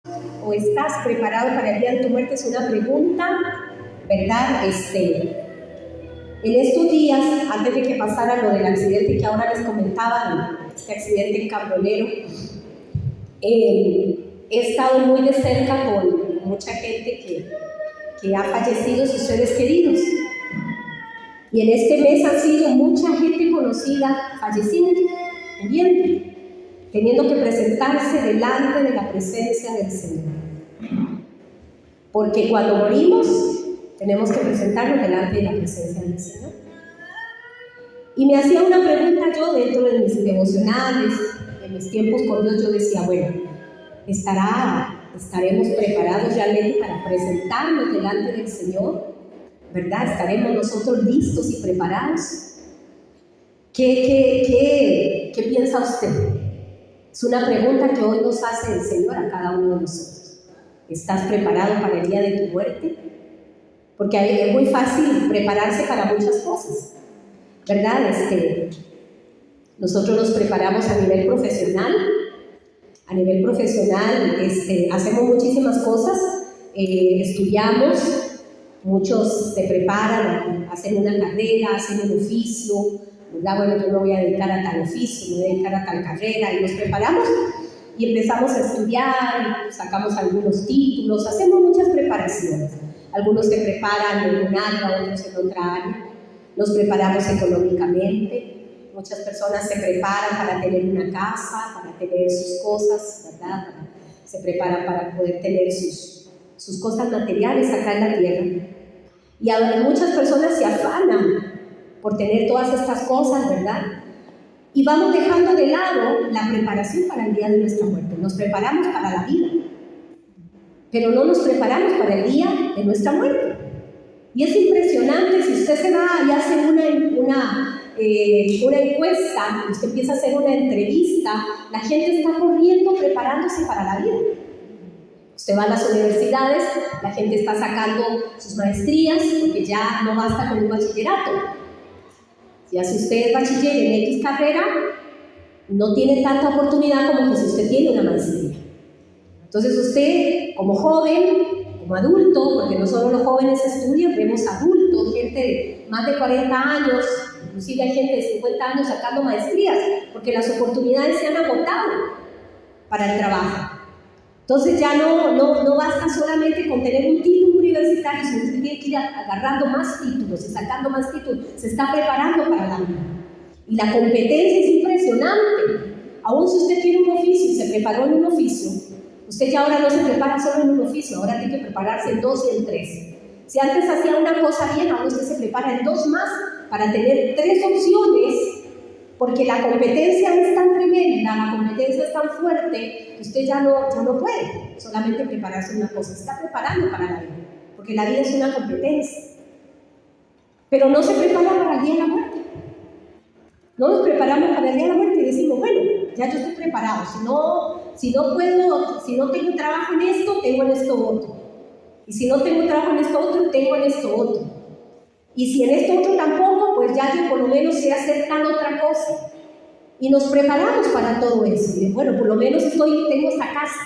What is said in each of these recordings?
¿O estás preparado para el día de tu muerte? Es una pregunta, ¿verdad? En estos días, antes de que pasara lo del accidente que ahora les comentaba, este accidente en Cambronero, he estado muy de cerca con mucha gente que ha fallecido, sus seres queridos. Y en este mes ha sido mucha gente conocida falleciendo, muriendo, teniendo que presentarse delante de la presencia del Señor. Porque cuando morimos, tenemos que presentarnos delante de la presencia del Señor. Y me hacía una pregunta yo dentro de mis devocionales, en mis tiempos con Dios. Yo decía, bueno, ¿estaremos preparados realmente para presentarnos delante del Señor? ¿Verdad? ¿Estaremos nosotros listos y preparados? ¿Qué piensa usted? Es una pregunta que hoy nos hace el Señor a cada uno de nosotros. ¿Estás preparado para el día de tu muerte? Porque es muy fácil prepararse para muchas cosas, ¿verdad? Nosotros nos preparamos a nivel profesional. A nivel profesional hacemos muchísimas cosas, estudiamos, muchos se preparan, hacen una carrera, hacen un oficio, ¿verdad? Bueno, yo me voy a dedicar a tal oficio, me voy a dedicar a tal carrera, y nos preparamos y empezamos a estudiar, sacamos algunos títulos, hacemos muchas preparaciones. Algunos se preparan en un área, otros en otra área. Nos preparamos económicamente. Muchas personas se preparan para tener una casa, para tener sus cosas, ¿verdad? Se preparan para poder tener sus cosas materiales acá en la tierra. Y ahora muchas personas se afanan por tener todas estas cosas, ¿verdad? Y vamos dejando de lado la preparación para el día de nuestra muerte. Nos preparamos para la vida, pero no nos preparamos para el día de nuestra muerte. Y es impresionante, si usted se va y hace una encuesta, usted empieza a hacer una entrevista, la gente está corriendo preparándose para la vida. Usted va a las universidades, la gente está sacando sus maestrías, porque ya no basta con un bachillerato. Ya si usted es bachiller en X carrera, no tiene tanta oportunidad como que si usted tiene una maestría. Entonces usted, como joven, como adulto, porque no solo los jóvenes estudian, vemos adultos, gente de más de 40 años, inclusive hay gente de 50 años sacando maestrías, porque las oportunidades se han agotado para el trabajo. Entonces ya no basta solamente con tener un título universitario, sino que usted tiene que ir agarrando más títulos y sacando más títulos, se está preparando para la vida. Y la competencia es impresionante. Aún si usted tiene un oficio y se preparó en un oficio, usted ya ahora no se prepara solo en un oficio, ahora tiene que prepararse en 2 y en 3. Si antes hacía una cosa bien, ahora usted se prepara en 2 más para tener 3 opciones, porque la competencia es tan tremenda, la competencia es tan fuerte, que usted ya no puede solamente prepararse una cosa, se está preparando para la vida, porque la vida es una competencia. Pero no se prepara para el día de la muerte. No nos preparamos para el día de la muerte y decimos, bueno, ya yo estoy preparado, si no tengo trabajo en esto, tengo en esto otro. Y si no tengo trabajo en esto otro, tengo en esto otro. Y si en esto otro tampoco, pues ya yo por lo menos sé hacer tal otra cosa. Y nos preparamos para todo eso. Y bueno, por lo menos tengo esta casa.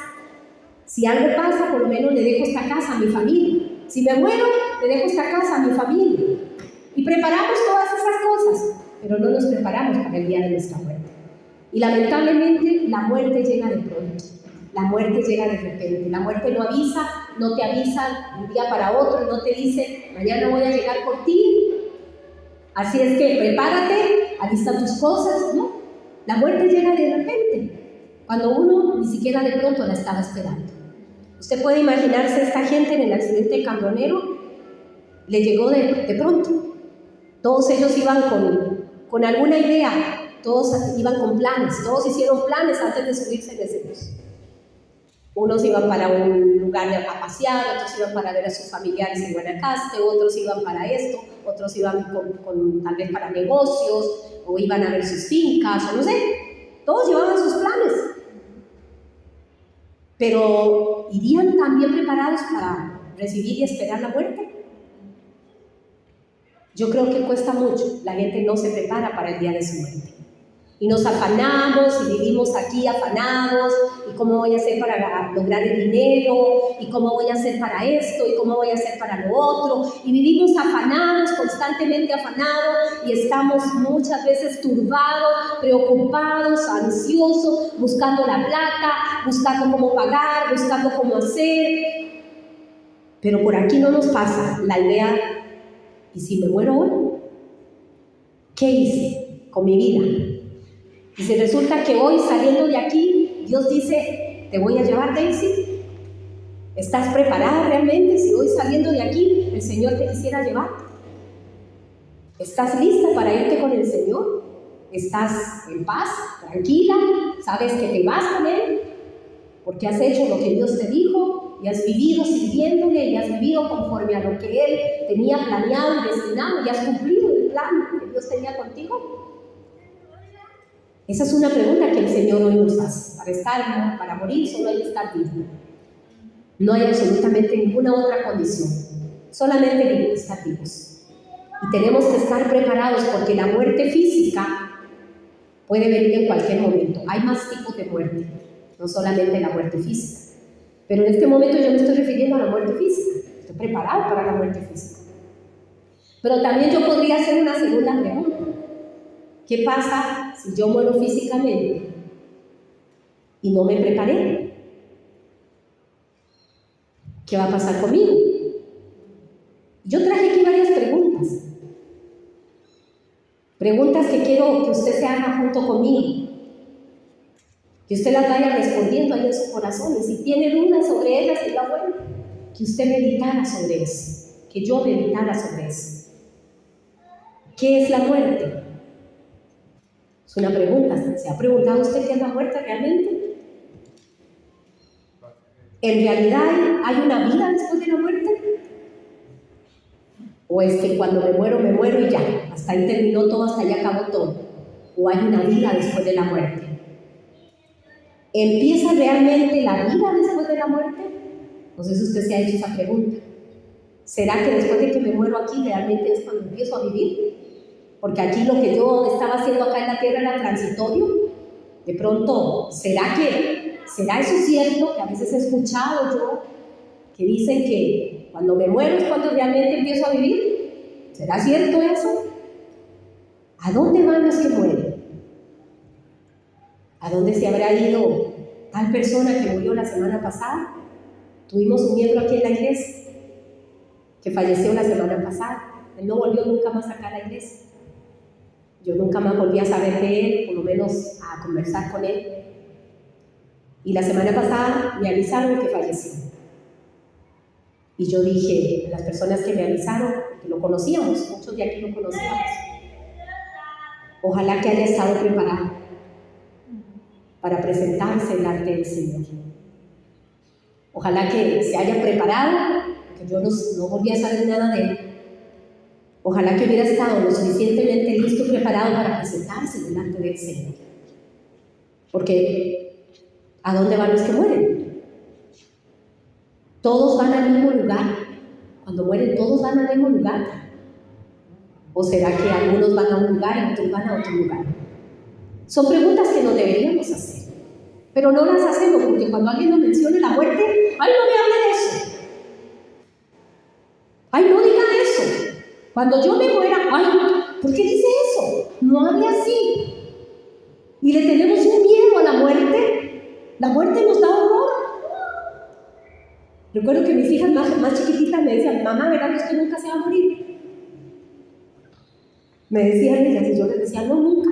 Si algo pasa, por lo menos le dejo esta casa a mi familia. Si me muero, le dejo esta casa a mi familia. Y preparamos todas esas cosas, pero no nos preparamos para el día de nuestra muerte. Y lamentablemente la muerte llega de pronto, la muerte llega de repente, la muerte no avisa, no te avisa de un día para otro, no te dice, mañana voy a llegar por ti, así es que prepárate, alista tus cosas, ¿no? La muerte llega de repente, cuando uno ni siquiera de pronto la estaba esperando. Usted puede imaginarse esta gente en el accidente de Cambronero, le llegó de pronto. Todos ellos iban con alguna idea, todos iban con planes, todos hicieron planes antes de subirse en ese bus. Unos iban para un lugar a pasear, otros iban para ver a sus familiares en Guanacaste, otros iban para esto, otros iban tal vez para negocios, o iban a ver sus fincas, o no sé. Todos llevaban sus planes. Pero ¿irían también preparados para recibir y esperar la muerte? Yo creo que cuesta mucho, la gente no se prepara para el día de su muerte. Y nos afanamos y vivimos aquí afanados, y cómo voy a hacer para lograr el dinero, y cómo voy a hacer para esto, y cómo voy a hacer para lo otro, y vivimos afanados, constantemente afanados, y estamos muchas veces turbados, preocupados, ansiosos, buscando la plata, buscando cómo pagar, buscando cómo hacer. Pero por aquí no nos pasa la idea, ¿y si me muero hoy? ¿Qué hice con mi vida? Y si resulta que hoy, saliendo de aquí, Dios dice, te voy a llevar, Daisy. ¿Estás preparada realmente? Si hoy, saliendo de aquí, el Señor te quisiera llevar. ¿Estás lista para irte con el Señor? ¿Estás en paz, tranquila? ¿Sabes que te vas con Él? Porque has hecho lo que Dios te dijo y has vivido sirviéndole y has vivido conforme a lo que Él tenía planeado y destinado y has cumplido el plan que Dios tenía contigo. Esa es una pregunta que el Señor hoy nos hace. Para estar, para morir, solo hay que estar vivo. No hay absolutamente ninguna otra condición. Solamente estar vivos. Y tenemos que estar preparados porque la muerte física puede venir en cualquier momento. Hay más tipos de muerte, no solamente la muerte física. Pero en este momento yo me estoy refiriendo a la muerte física. Estoy preparado para la muerte física. Pero también yo podría hacer una segunda pregunta. ¿Qué pasa si yo muero físicamente y no me preparé? ¿Qué va a pasar conmigo? Yo traje aquí varias preguntas. Preguntas que quiero que usted se haga junto conmigo. Que usted las vaya respondiendo ahí en su corazón. Y si tiene dudas sobre ellas, sería bueno que usted meditara sobre eso. Que yo meditara sobre eso. ¿Qué es la muerte? Es una pregunta. ¿Se ha preguntado usted qué es la muerte realmente? ¿En realidad hay una vida después de la muerte? ¿O es que cuando me muero y ya? Hasta ahí terminó todo, hasta ahí acabó todo. ¿O hay una vida después de la muerte? ¿Empieza realmente la vida después de la muerte? No sé si usted se ha hecho esa pregunta. ¿Será que después de que me muero aquí realmente es cuando empiezo a vivir? Porque aquí lo que yo estaba haciendo acá en la tierra era transitorio. De pronto, ¿será eso cierto? Que a veces he escuchado yo que dicen que cuando me muero es cuando realmente empiezo a vivir. ¿Será cierto eso? ¿A dónde van los que mueren? ¿A dónde se habrá ido tal persona que murió la semana pasada? Tuvimos un miembro aquí en la iglesia que falleció la semana pasada. Él no volvió nunca más acá a la iglesia. Yo nunca más volví a saber de él, por lo menos a conversar con él. Y la semana pasada me avisaron que falleció. Y yo dije, las personas que me avisaron, que lo conocíamos, muchos de aquí lo conocíamos, ojalá que haya estado preparado para presentarse delante del Señor. Ojalá que se haya preparado, que yo no volví a saber nada de él. Ojalá que hubiera estado lo suficientemente listo y preparado para presentarse delante del Señor. Porque, ¿a dónde van los que mueren? ¿Todos van al mismo lugar? Cuando mueren, ¿todos van al mismo lugar? ¿O será que algunos van a un lugar y otros van a otro lugar? Son preguntas que no deberíamos hacer. Pero no las hacemos porque cuando alguien nos mencione la muerte, ¡ay, no me hable de eso! ¡Ay, no diga eso! Cuando yo me muera, ¡ay! ¿Por qué dice eso? No hable así. Y le tenemos un miedo a la muerte. La muerte nos da horror. Recuerdo que mis hijas más chiquititas me decían, mamá, ¿verdad que usted nunca se va a morir? Me decían ellas y yo les decía, no, nunca.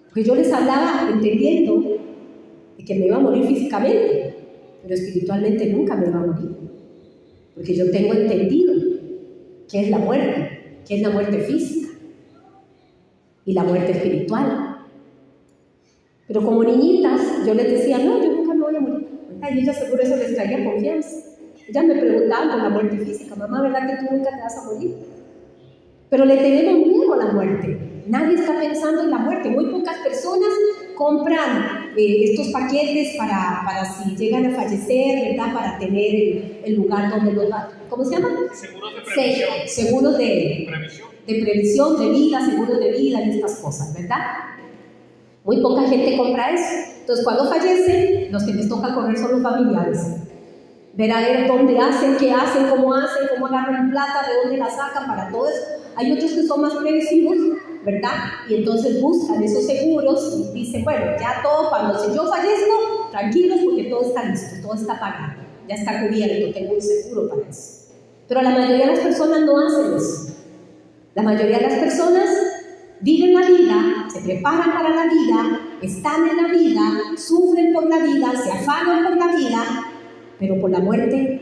Porque yo les hablaba entendiendo de que me iba a morir físicamente, pero espiritualmente nunca me iba a morir. Porque yo tengo entendido qué es la muerte física y la muerte espiritual. Pero como niñitas, yo les decía, no, yo nunca me voy a morir. Y ellas seguro eso les traía confianza. Ellas me preguntaban por la muerte física, mamá, ¿verdad que tú nunca te vas a morir? Pero le tenemos miedo a la muerte. Nadie está pensando en la muerte. Muy pocas personas compran estos paquetes para si llegan a fallecer, ¿verdad? Para tener el lugar donde los van. ¿Cómo se llama? Seguros de previsión. Seguros de previsión, de vida, seguros de vida y estas cosas, ¿verdad? Muy poca gente compra eso. Entonces, cuando fallecen, los que les toca correr son los familiares. Ver a ver dónde hacen, qué hacen, cómo agarran plata, de dónde la sacan, para todo eso. Hay otros que son más previsivos, ¿verdad? Y entonces buscan esos seguros y dicen, bueno, ya todo, si yo fallezco, tranquilos porque todo está listo, todo está pagado, ya está cubierto, tengo un seguro para eso. Pero la mayoría de las personas no hacen eso. La mayoría de las personas viven la vida, se preparan para la vida, están en la vida, sufren por la vida, se afanan por la vida, pero por la muerte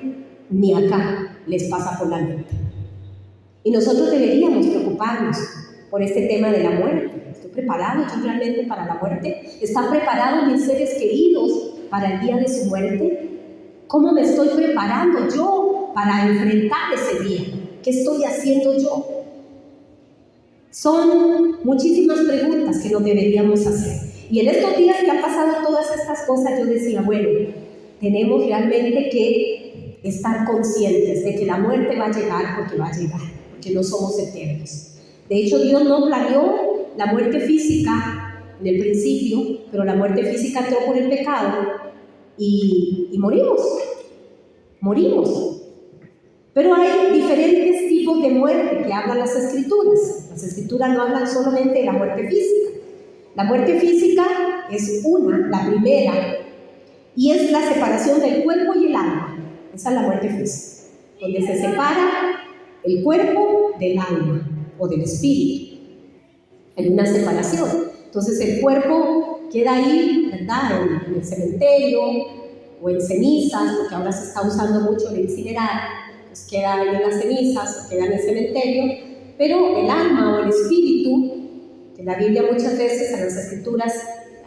ni acá les pasa por la mente. Y nosotros deberíamos preocuparnos por este tema de la muerte. ¿Estoy preparado yo realmente para la muerte? ¿Están preparados mis seres queridos para el día de su muerte? ¿Cómo me estoy preparando yo para enfrentar ese día? ¿Qué estoy haciendo yo? Son muchísimas preguntas que nos deberíamos hacer. Y en estos días que han pasado todas estas cosas, yo decía, bueno, tenemos realmente que estar conscientes de que la muerte va a llegar porque va a llegar, porque no somos eternos. De hecho, Dios no planeó la muerte física en el principio, pero la muerte física entró por el pecado y morimos. Pero hay diferentes tipos de muerte que hablan las Escrituras. Las Escrituras no hablan solamente de la muerte física. La muerte física es la primera, y es la separación del cuerpo y el alma. Esa es la muerte física, donde se separa el cuerpo del alma o del espíritu. Hay una separación. Entonces el cuerpo queda ahí, ¿verdad?, en el cementerio o en cenizas, porque ahora se está usando mucho el incinerar, pues queda ahí en las cenizas o queda en el cementerio, pero el alma o el espíritu, que la Biblia muchas veces en las Escrituras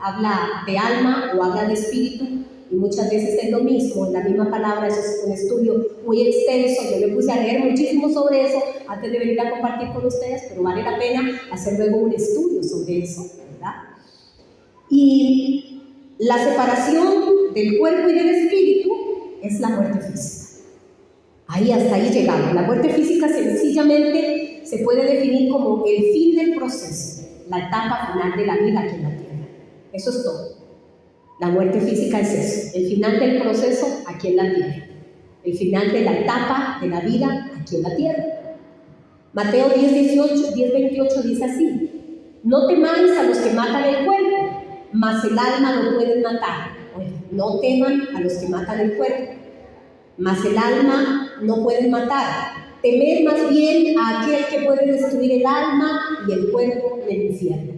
habla de alma o habla de espíritu, y muchas veces es lo mismo, en la misma palabra. Eso es un estudio muy extenso. Yo me puse a leer muchísimo sobre eso antes de venir a compartir con ustedes, pero vale la pena hacer luego un estudio sobre eso, ¿verdad? Y la separación del cuerpo y del espíritu es la muerte física. Hasta ahí llegamos. La muerte física sencillamente se puede definir como el fin del proceso, la etapa final de la vida aquí en la tierra. Eso es todo. La muerte física es eso, el final del proceso aquí en la tierra, el final de la etapa de la vida aquí en la tierra. Mateo 10:28 dice así: no temáis a los que matan el cuerpo, mas el alma no pueden matar. No teman a los que matan el cuerpo, mas el alma no pueden matar. Temed más bien a aquel que puede destruir el alma y el cuerpo en el infierno.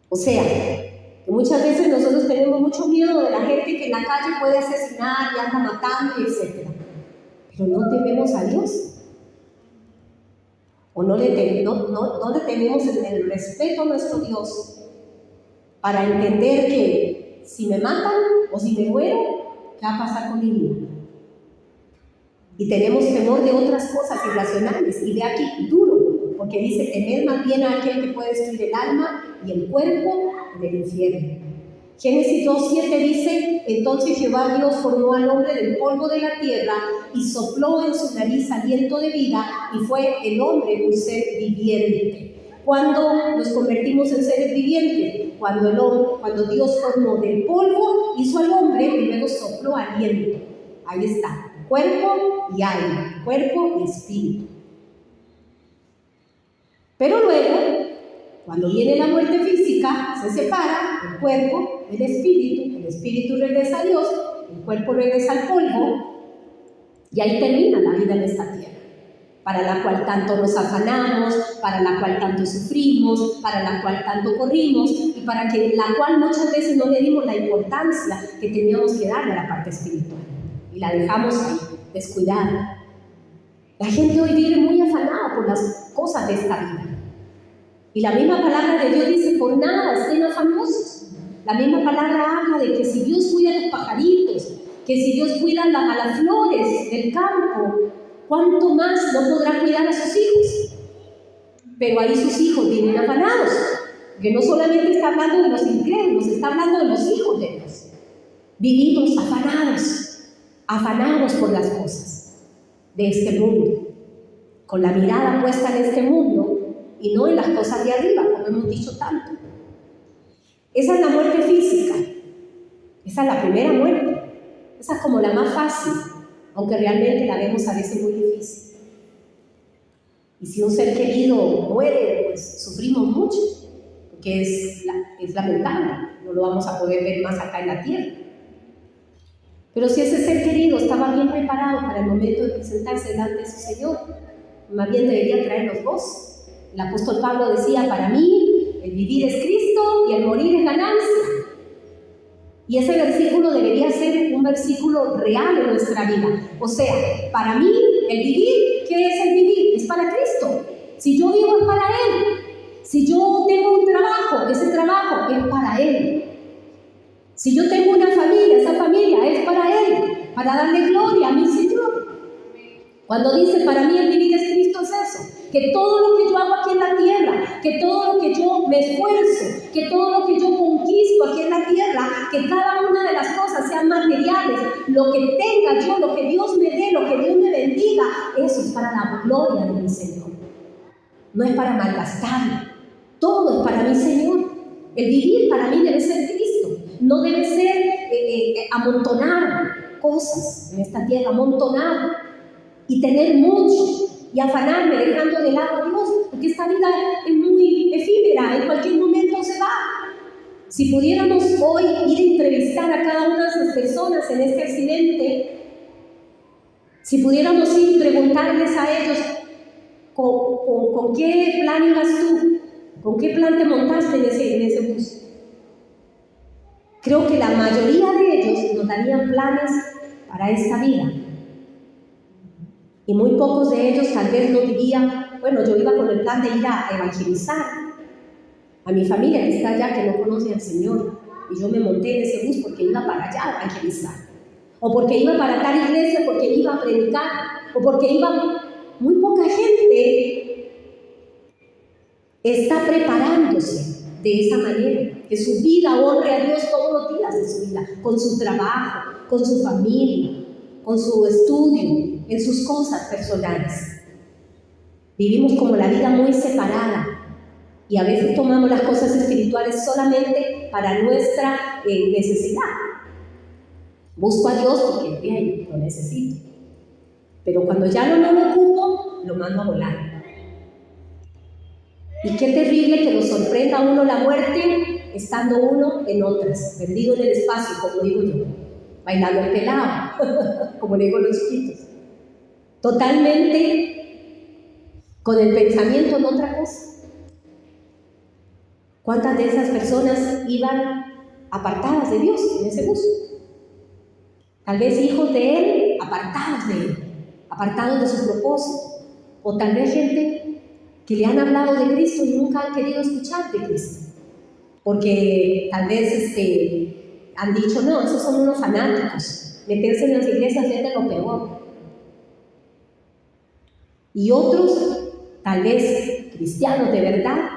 O sea, que muchas veces nosotros tenemos mucho miedo de la gente que en la calle puede asesinar y anda matando, etc. Pero no tememos a Dios. O no le tenemos el respeto a nuestro Dios para entender que si me matan o si me muero, ¿qué va a pasar con mi vida? Y tenemos temor de otras cosas irracionales. Y de aquí duro, porque dice: temed más bien a aquel que puede destruir el alma y el cuerpo del infierno. Génesis 2:7 dice: entonces Jehová Dios formó al hombre del polvo de la tierra y sopló en su nariz aliento de vida, y fue el hombre un ser viviente. ¿Cuándo nos convertimos en seres vivientes? Cuando Dios formó del polvo, hizo al hombre y luego sopló aliento. Ahí está, cuerpo y alma, cuerpo y espíritu. Pero luego, cuando viene la muerte física, se separa el cuerpo del espíritu, el espíritu regresa a Dios, el cuerpo regresa al polvo, y ahí termina la vida en esta tierra, para la cual tanto nos afanamos, para la cual tanto sufrimos, para la cual tanto corrimos, y para la cual muchas veces no le dimos la importancia que teníamos que darle a la parte espiritual, y la dejamos ahí, descuidada. La gente hoy vive muy afanada por las cosas de esta vida. Y la misma palabra de Dios dice: por nada estén afanosos. La misma palabra habla de que si Dios cuida a los pajaritos, que si Dios cuida a las flores del campo, ¿cuánto más no podrá cuidar a sus hijos? Pero ahí sus hijos vienen afanados, que no solamente está hablando de los incrédulos, está hablando de los hijos de Dios. Vivimos afanados por las cosas de este mundo, con la mirada puesta en este mundo y no en las cosas de arriba, como hemos dicho tanto. Esa es la muerte física. Esa es la primera muerte. Esa es como la más fácil, aunque realmente la vemos a veces muy difícil. Y si un ser querido muere, pues sufrimos mucho, porque es lamentable, no lo vamos a poder ver más acá en la tierra. Pero si ese ser querido estaba bien preparado para el momento de presentarse delante de su Señor, más bien debería traernos gozo. El apóstol Pablo decía, para mí el vivir es Cristo y el morir es ganancia. Y ese versículo debería ser un versículo real en nuestra vida. O sea, para mí el vivir, ¿qué es el vivir? Es para Cristo. Si yo vivo es para Él. Si yo tengo un trabajo, ese trabajo es para Él. Si yo tengo una familia, esa familia es para Él, para darle gloria a mi Señor. Cuando dice, para mí el vivir es Cristo, es eso, que todo lo que yo hago aquí en la tierra, que todo lo que yo me esfuerzo, que todo lo que yo conquisto aquí en la tierra, que cada una de las cosas sean materiales, lo que tenga yo, lo que Dios me dé, lo que Dios me bendiga, eso es para la gloria de mi Señor. No es para malgastarlo, todo es para mi Señor. El vivir para mí debe ser Cristo, no debe ser amontonar cosas en esta tierra, amontonar y tener mucho y afanarme dejando de lado a Dios, porque esta vida es muy efímera, en cualquier momento se va. Si pudiéramos hoy ir a entrevistar a cada una de las personas en este accidente, si pudiéramos ir y preguntarles a ellos ¿con qué plan ibas tú? ¿Con qué plan te montaste en ese bus? Creo que la mayoría de ellos nos darían planes para esta vida. Y muy pocos de ellos tal vez nos dirían, bueno, yo iba con el plan de ir a evangelizar a mi familia que está allá, que no conoce al Señor. Y yo me monté en ese bus porque iba para allá a evangelizar. O porque iba para tal iglesia, porque iba a predicar. O porque iba... Muy poca gente está preparándose de esa manera, que su vida honre a Dios todos los días de su vida, con su trabajo, con su familia, con su estudio, en sus cosas personales. Vivimos como la vida muy separada y a veces tomamos las cosas espirituales solamente para nuestra necesidad. Busco a Dios porque bien, lo necesito. Pero cuando ya no lo ocupo, lo mando a volar. Y qué terrible que nos sorprenda a uno la muerte estando uno en otras, perdido en el espacio, como digo yo, bailando el pelado, como le digo a los chiquitos. Totalmente con el pensamiento en otra cosa. ¿Cuántas de esas personas iban apartadas de Dios en ese bus? Tal vez hijos de Él, apartados de Él, apartados de su propósito. O tal vez gente que le han hablado de Cristo y nunca han querido escuchar de Cristo. Porque tal vez han dicho, no, esos son unos fanáticos. Meterse en las iglesias es de lo peor. Y otros, tal vez cristianos de verdad,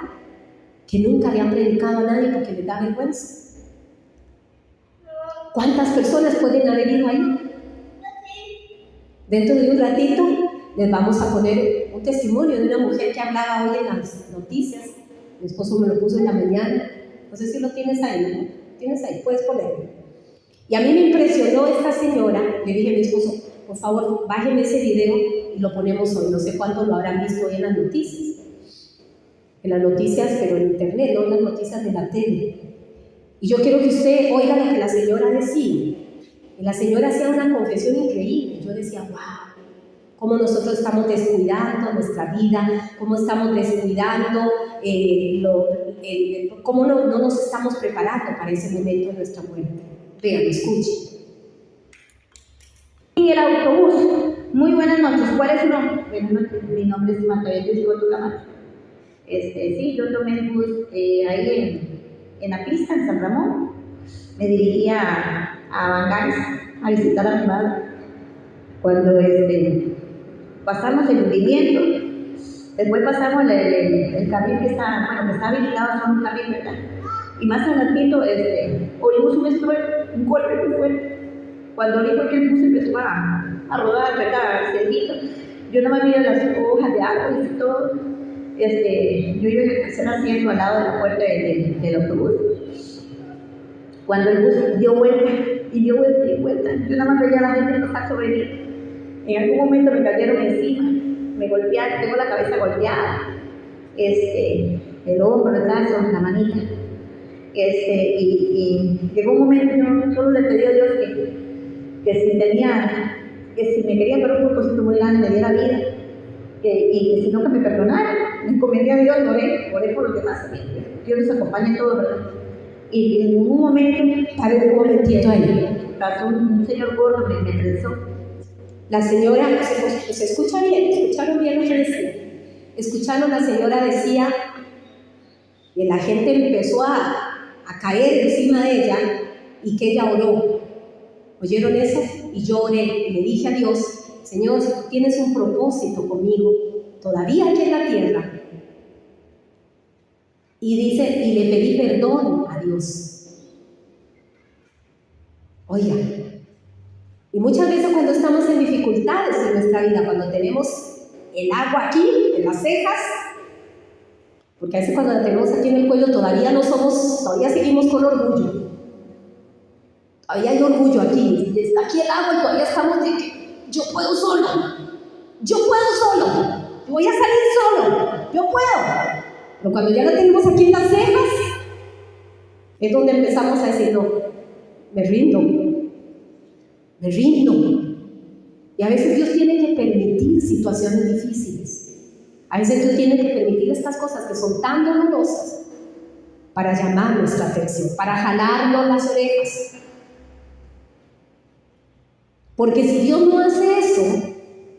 que nunca le han predicado a nadie porque les da vergüenza. ¿Cuántas personas pueden haber ido ahí? Dentro de un ratito les vamos a poner un testimonio de una mujer que hablaba hoy en las noticias. Mi esposo me lo puso en la mañana. No sé si lo tienes ahí, ¿no? ¿Tienes ahí? Puedes ponerlo. Y a mí me impresionó esta señora. Le dije a mi esposo, por favor, bájeme ese video y lo ponemos hoy. No sé cuántos lo habrán visto hoy en las noticias. En las noticias, pero en internet, no en las noticias de la tele. Y yo quiero que usted oiga lo que la señora decía. Y la señora hacía una confesión increíble. Yo decía, wow, cómo nosotros estamos descuidando nuestra vida, cómo estamos descuidando, cómo no nos estamos preparando para ese momento de nuestra muerte. Vean, escuchen. Y el autobús. Muy buenas noches. ¿Cuál es su nombre? Buenas noches. Mi nombre es Marta Beatriz Goto Camacho. Sí, yo tomé el bus ahí en la pista, en San Ramón. Me dirigía a Bangares a visitar a mi madre. Cuando pasamos el movimiento, después pasamos el carril que está habilitado, son un carril, ¿verdad? Y más adelantito oímos un golpe muy fuerte. Cuando oí que el bus empezó a rodar, ¿verdad? Cerdito, yo no me miré las hojas de árboles y todo. Yo iba en el tercer asiento al lado de la puerta del autobús. cuando el bus dio vuelta y dio vuelta y vuelta, yo nada más veía a la gente pasar sobre mí. En algún momento me cayeron encima, me golpearon, tengo la cabeza golpeada, el hombro, el brazo, la manita. Y llegó un momento, yo solo le pedí a Dios que si me quería para un propósito muy grande, me diera vida, y que si no, que me perdonara. Me encomendé a Dios, oré por los demás también. Dios nos acompaña en todo, ¿verdad? Y en un momento, Pare un momentito ahí. pasó un señor gordo, me prensó. La señora, ¿se escucha bien? ¿Escucharon bien lo que decía? Escucharon, la señora decía, y la gente empezó a caer encima de ella, y que ella oró. ¿Oyeron eso? Y yo oré, y le dije a Dios, Señor, si tú tienes un propósito conmigo, todavía aquí en la tierra. Y dice, y le pedí perdón a Dios. Oiga, y muchas veces cuando estamos en dificultades en nuestra vida, cuando tenemos el agua aquí, en las cejas, porque a veces cuando la tenemos aquí en el cuello todavía seguimos con orgullo. Todavía hay orgullo aquí, está aquí el agua y todavía estamos de que yo puedo solo, yo voy a salir solo, yo puedo. Pero cuando ya la tenemos aquí en las cejas, es donde empezamos a decir, no, me rindo. Y a veces Dios tiene que permitir situaciones difíciles. A veces Dios tiene que permitir estas cosas que son tan dolorosas para llamar nuestra atención, para jalarnos las orejas. Porque si Dios no hace eso,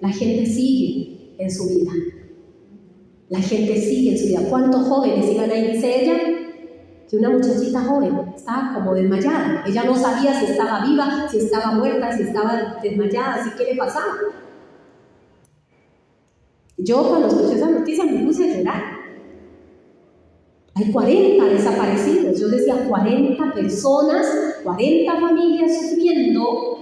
la gente sigue en su vida. La gente sigue en su vida. ¿Cuántos jóvenes iban ahí? Dice ella que una muchachita joven estaba como desmayada. Ella no sabía si estaba viva, si estaba muerta, si estaba desmayada, si qué le pasaba. Yo cuando escuché esa noticia me puse a llorar. Hay 40 desaparecidos. Yo decía 40 personas, 40 familias sufriendo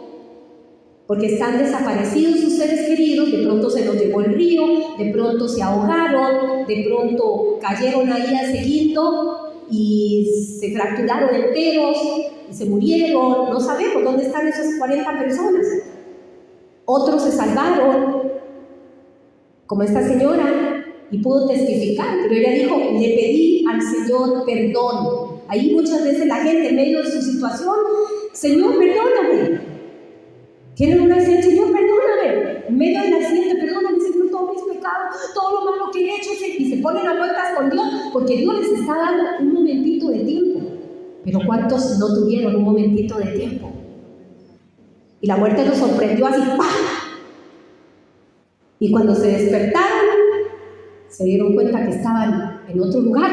porque están desaparecidos sus seres queridos. De pronto se los llevó el río, de pronto se ahogaron, de pronto cayeron ahí al segundo y se fracturaron enteros y se murieron. No sabemos dónde están esas 40 personas. Otros se salvaron, como esta señora, y pudo testificar, pero ella dijo, le pedí al Señor perdón. Ahí muchas veces la gente en medio de su situación, Señor, perdóname. Tienen una accidente, Señor, perdóname. En medio del accidente, perdóname, Señor, todos mis pecados, todo lo malo que he hecho, y se ponen a cuentas con Dios, porque Dios les está dando un momentito de tiempo. Pero ¿cuántos no tuvieron un momentito de tiempo? Y la muerte los sorprendió así, ¡pam! Y cuando se despertaron, se dieron cuenta que estaban en otro lugar,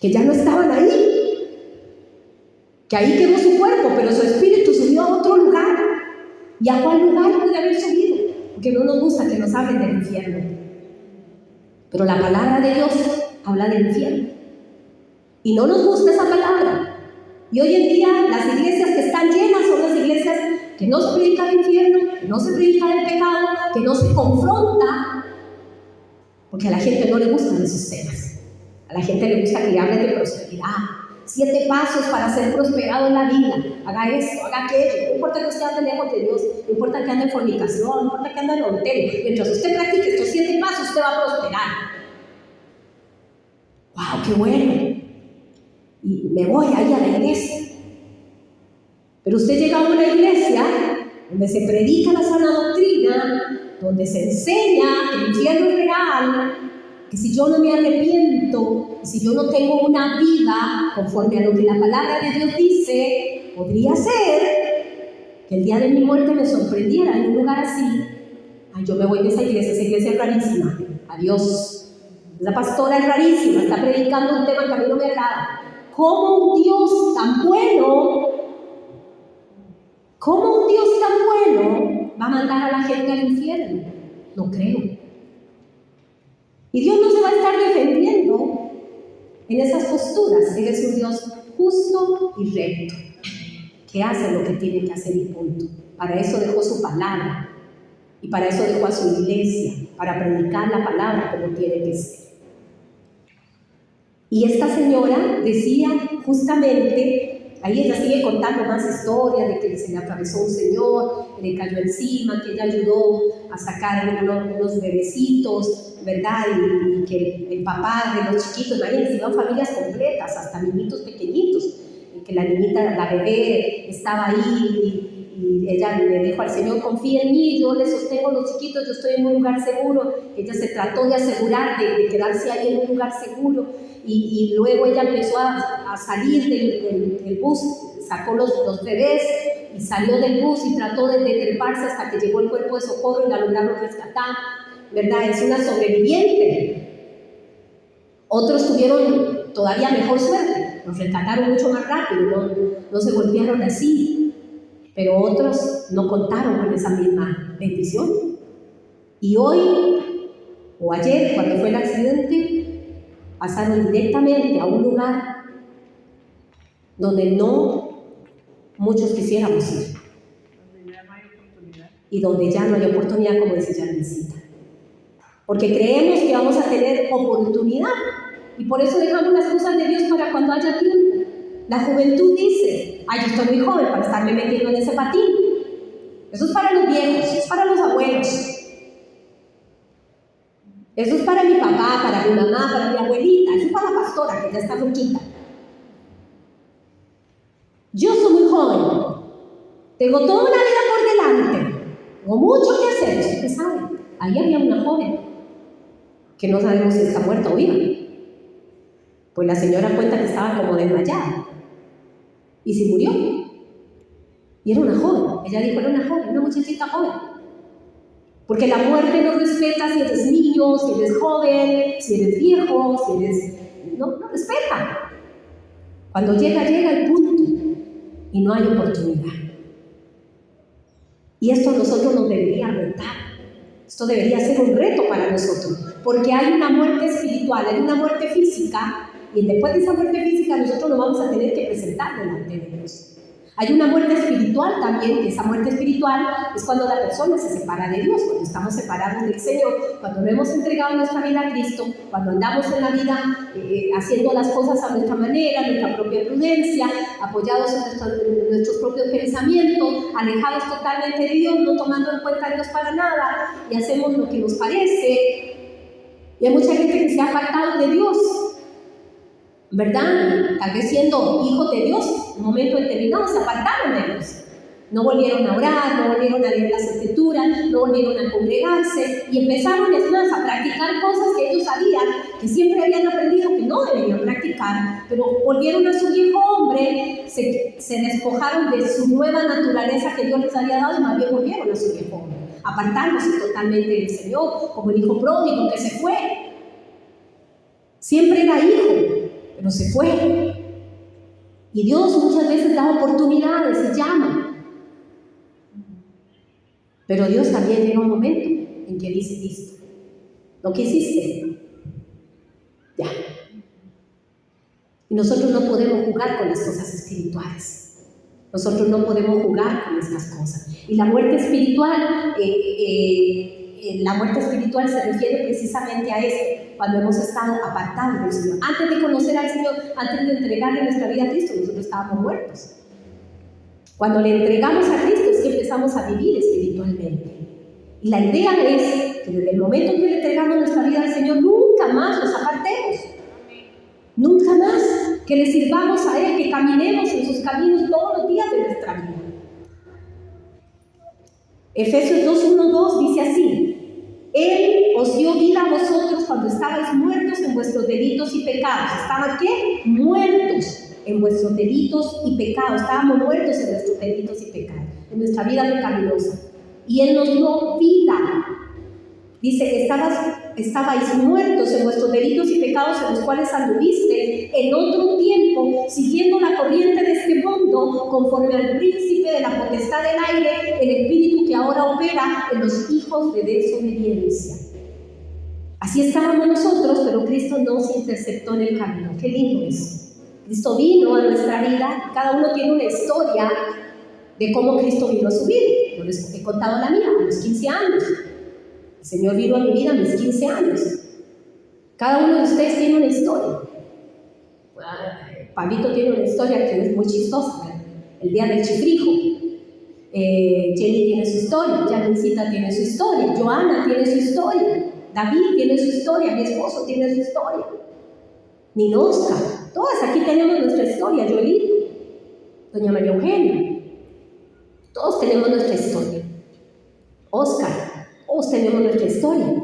que ya no estaban ahí. Que ahí quedó su cuerpo, pero su espíritu subió a otro lugar. ¿Y a cuál lugar puede haber subido? Porque no nos gusta que nos hablen del infierno. Pero la palabra de Dios habla del infierno. Y no nos gusta esa palabra. Y hoy en día las iglesias que están llenas son las iglesias que no se predica el infierno, que no se predica el pecado, que no se confronta. Porque a la gente no le gustan esos temas. A la gente le gusta que le hablen de prosperidad. 7 pasos para ser prosperado en la vida. Haga esto, haga aquello. No importa que usted ande lejos de Dios, no importa que ande en fornicación, no importa que ande en adulterio. Mientras usted practique estos 7 pasos, usted va a prosperar. ¡Wow, qué bueno! Y me voy ahí a la iglesia. Pero usted llega a una iglesia donde se predica la sana doctrina, donde se enseña que el infierno es real, que si yo no me arrepiento, si yo no tengo una vida conforme a lo que la palabra de Dios dice, podría ser que el día de mi muerte me sorprendiera en un lugar así. Ay, yo me voy de esa iglesia es rarísima. Adiós. La pastora es rarísima, está predicando un tema que a mí no me agrada. ¿Cómo un Dios tan bueno, va a mandar a la gente al infierno? No creo. Y Dios no se va a estar defendiendo en esas posturas. Él es un Dios justo y recto, que hace lo que tiene que hacer y punto. Para eso dejó su palabra y para eso dejó a su iglesia, para predicar la palabra como tiene que ser. Y esta señora decía, justamente, ahí ella sigue contando más historias de que se le atravesó un señor, que le cayó encima, que ella ayudó a sacar unos bebecitos, ¿verdad? Y que el papá de los chiquitos, imagínense, iban familias completas, hasta niñitos pequeñitos, y que la niñita, la bebé, estaba ahí y ella le dijo al Señor: confía en mí, yo le sostengo a los chiquitos, yo estoy en un lugar seguro. Ella se trató de asegurar de quedarse ahí en un lugar seguro, y luego ella empezó a salir del bus, sacó los bebés y salió del bus y trató de treparse hasta que llegó el cuerpo de socorro y la lograron rescatar, ¿verdad? Es una sobreviviente. Otros tuvieron todavía mejor suerte, los rescataron mucho más rápido, no se golpearon así. Pero otros no contaron con esa misma bendición. Y hoy, o ayer, cuando fue el accidente, pasaron directamente a un lugar donde no muchos quisiéramos ir. Donde ya no hay oportunidad. Y donde ya no hay oportunidad, como dice Janesita. Porque creemos que vamos a tener oportunidad. Y por eso dejamos las cosas de Dios para cuando haya tiempo. La juventud dice: ay, yo estoy muy joven para estarme metiendo en ese patín. Eso es para los viejos, eso es para los abuelos. Eso es para mi papá, para mi mamá, para mi abuelita. Eso es para la pastora, que ya está loquita. Yo soy muy joven. Tengo toda una vida por delante. Tengo mucho que hacer. ¿Usted sabe? Ahí había una joven que no sabemos si está muerta o viva. Pues la señora cuenta que estaba como desmayada. Y se murió. Y era una joven. Ella dijo: era una joven, una muchachita joven. Porque la muerte no respeta si eres niño, si eres joven, si eres viejo, si eres... No respeta. Cuando llega el punto y no hay oportunidad. Y esto a nosotros nos debería retar. Esto debería ser un reto para nosotros. Porque hay una muerte espiritual, hay una muerte física. Y después de esa muerte física nosotros nos vamos a tener que presentar delante de Dios. Hay una muerte espiritual también, que esa muerte espiritual es cuando la persona se separa de Dios, cuando estamos separados del Señor, cuando no hemos entregado nuestra vida a Cristo, cuando andamos en la vida haciendo las cosas a nuestra manera, nuestra propia prudencia, apoyados en nuestros propios pensamientos, alejados totalmente de Dios, no tomando en cuenta a Dios para nada, y hacemos lo que nos parece. Y hay mucha gente que se ha apartado de Dios, ¿verdad? Tal vez siendo hijos de Dios, en un momento determinado se apartaron de Dios. No volvieron a orar, no volvieron a leer las escrituras, no volvieron a congregarse y empezaron, es más, a practicar cosas que ellos sabían, que siempre habían aprendido que no debían practicar, pero volvieron a su viejo hombre, se despojaron de su nueva naturaleza que Dios les había dado y más bien volvieron a su viejo hombre, apartándose totalmente del Señor, como el hijo pródigo que se fue. Siempre era hijo, pero se fue. Y Dios muchas veces da oportunidades y llama. Pero Dios también llega un momento en que dice: listo, lo que hiciste, ya. Y nosotros no podemos jugar con las cosas espirituales. Nosotros no podemos jugar con estas cosas. Y la muerte espiritual, se refiere precisamente a eso, cuando hemos estado apartados del Señor. Antes de conocer al Señor, antes de entregarle nuestra vida a Cristo, nosotros estábamos muertos. Cuando le entregamos a Cristo es que empezamos a vivir espiritualmente. Y la idea es que desde el momento en que le entregamos nuestra vida al Señor, nunca más nos apartemos. Nunca más. Que le sirvamos a Él, que caminemos en sus caminos todos los días de nuestra vida. Efesios 2:1-2 dice así: Él os dio vida a vosotros cuando estabais muertos en vuestros delitos y pecados. ¿Estaban qué? Muertos en vuestros delitos y pecados. Estábamos muertos en nuestros delitos y pecados, en nuestra vida pecaminosa. Y Él nos dio vida. Dice que estabais muertos en vuestros delitos y pecados, en los cuales anduviste en otro tiempo, siguiendo la corriente de este mundo, conforme al príncipe de la potestad del aire, el espíritu que ahora opera en los hijos de desobediencia. Así estábamos nosotros, pero Cristo nos interceptó en el camino. Qué lindo eso. Cristo vino a nuestra vida. Cada uno tiene una historia de cómo Cristo vino a su vida. Yo les he contado la mía, a los 15 años. El Señor vino a mi vida a mis 15 años. Cada uno de ustedes tiene una historia. Pablito tiene una historia que es muy chistosa, ¿verdad? El día del chifrijo. Jenny tiene su historia, Janisita tiene su historia, Joana tiene su historia, David tiene su historia, mi esposo tiene su historia, Ninoska, todas aquí tenemos nuestra historia, Joelito, doña María Eugenia, todos tenemos nuestra historia. Oscar, todos tenemos nuestra historia.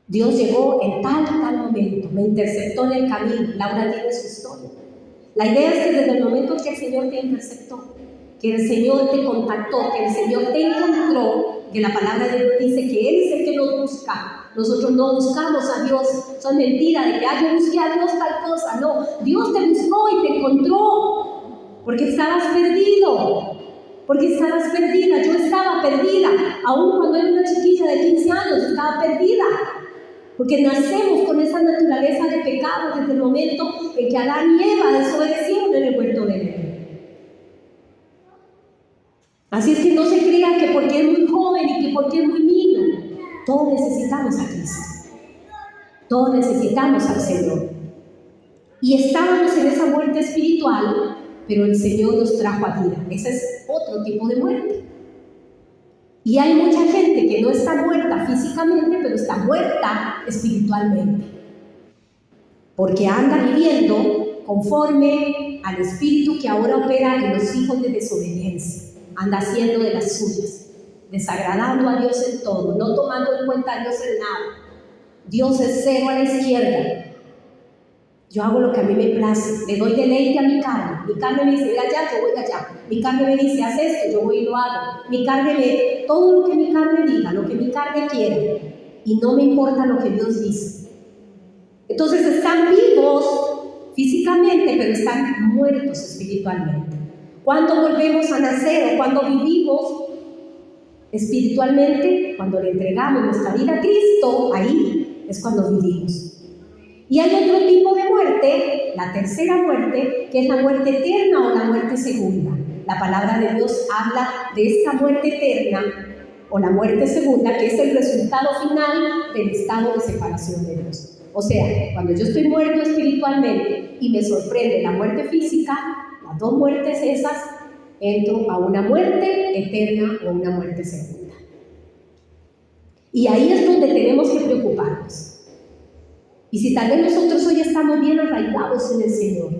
Dios llegó en tal momento, me interceptó en el camino. Laura tiene su historia. La idea es que desde el momento que el Señor te interceptó, que el Señor te contactó, que el Señor te encontró, que la palabra de Dios dice que Él es el que nos busca. Nosotros no buscamos a Dios. Eso es mentira de que yo busqué a Dios tal cosa. No, Dios te buscó y te encontró porque estabas perdido. Porque estabas perdida, yo estaba perdida, aún cuando era una chiquilla de 15 años, estaba perdida. Porque nacemos con esa naturaleza de pecado desde el momento en que Adán y Eva desobedecieron en el huerto de Edén. Así es que no se crea que porque es muy joven y que porque es muy niño, todos necesitamos a Cristo. Todos necesitamos al Señor. Y estábamos en esa muerte espiritual, pero el Señor nos trajo a vida. Ese es otro tipo de muerte. Y hay mucha gente que no está muerta físicamente, pero está muerta espiritualmente. Porque anda viviendo conforme al espíritu que ahora opera en los hijos de desobediencia. Anda haciendo de las suyas, desagradando a Dios en todo, no tomando en cuenta a Dios en nada. Dios es cero a la izquierda. Yo hago lo que a mí me place, le doy deleite a mi carne. Mi carne me dice, ir allá, yo voy allá. Mi carne me dice, haz esto, yo voy y lo hago. Mi carne todo lo que mi carne diga, lo que mi carne quiere. Y no me importa lo que Dios dice. Entonces están vivos físicamente, pero están muertos espiritualmente. ¿Cuándo volvemos a nacer o cuando vivimos espiritualmente? Cuando le entregamos nuestra vida a Cristo, ahí es cuando vivimos. Y hay otro tipo de muerte, la tercera muerte, que es la muerte eterna o la muerte segunda. La palabra de Dios habla de esta muerte eterna o la muerte segunda, que es el resultado final del estado de separación de Dios. O sea, cuando yo estoy muerto espiritualmente y me sorprende la muerte física, las dos muertes esas, entro a una muerte eterna o una muerte segunda. Y ahí es donde tenemos que preocuparnos. Y si tal vez nosotros hoy estamos bien arraigados en el Señor,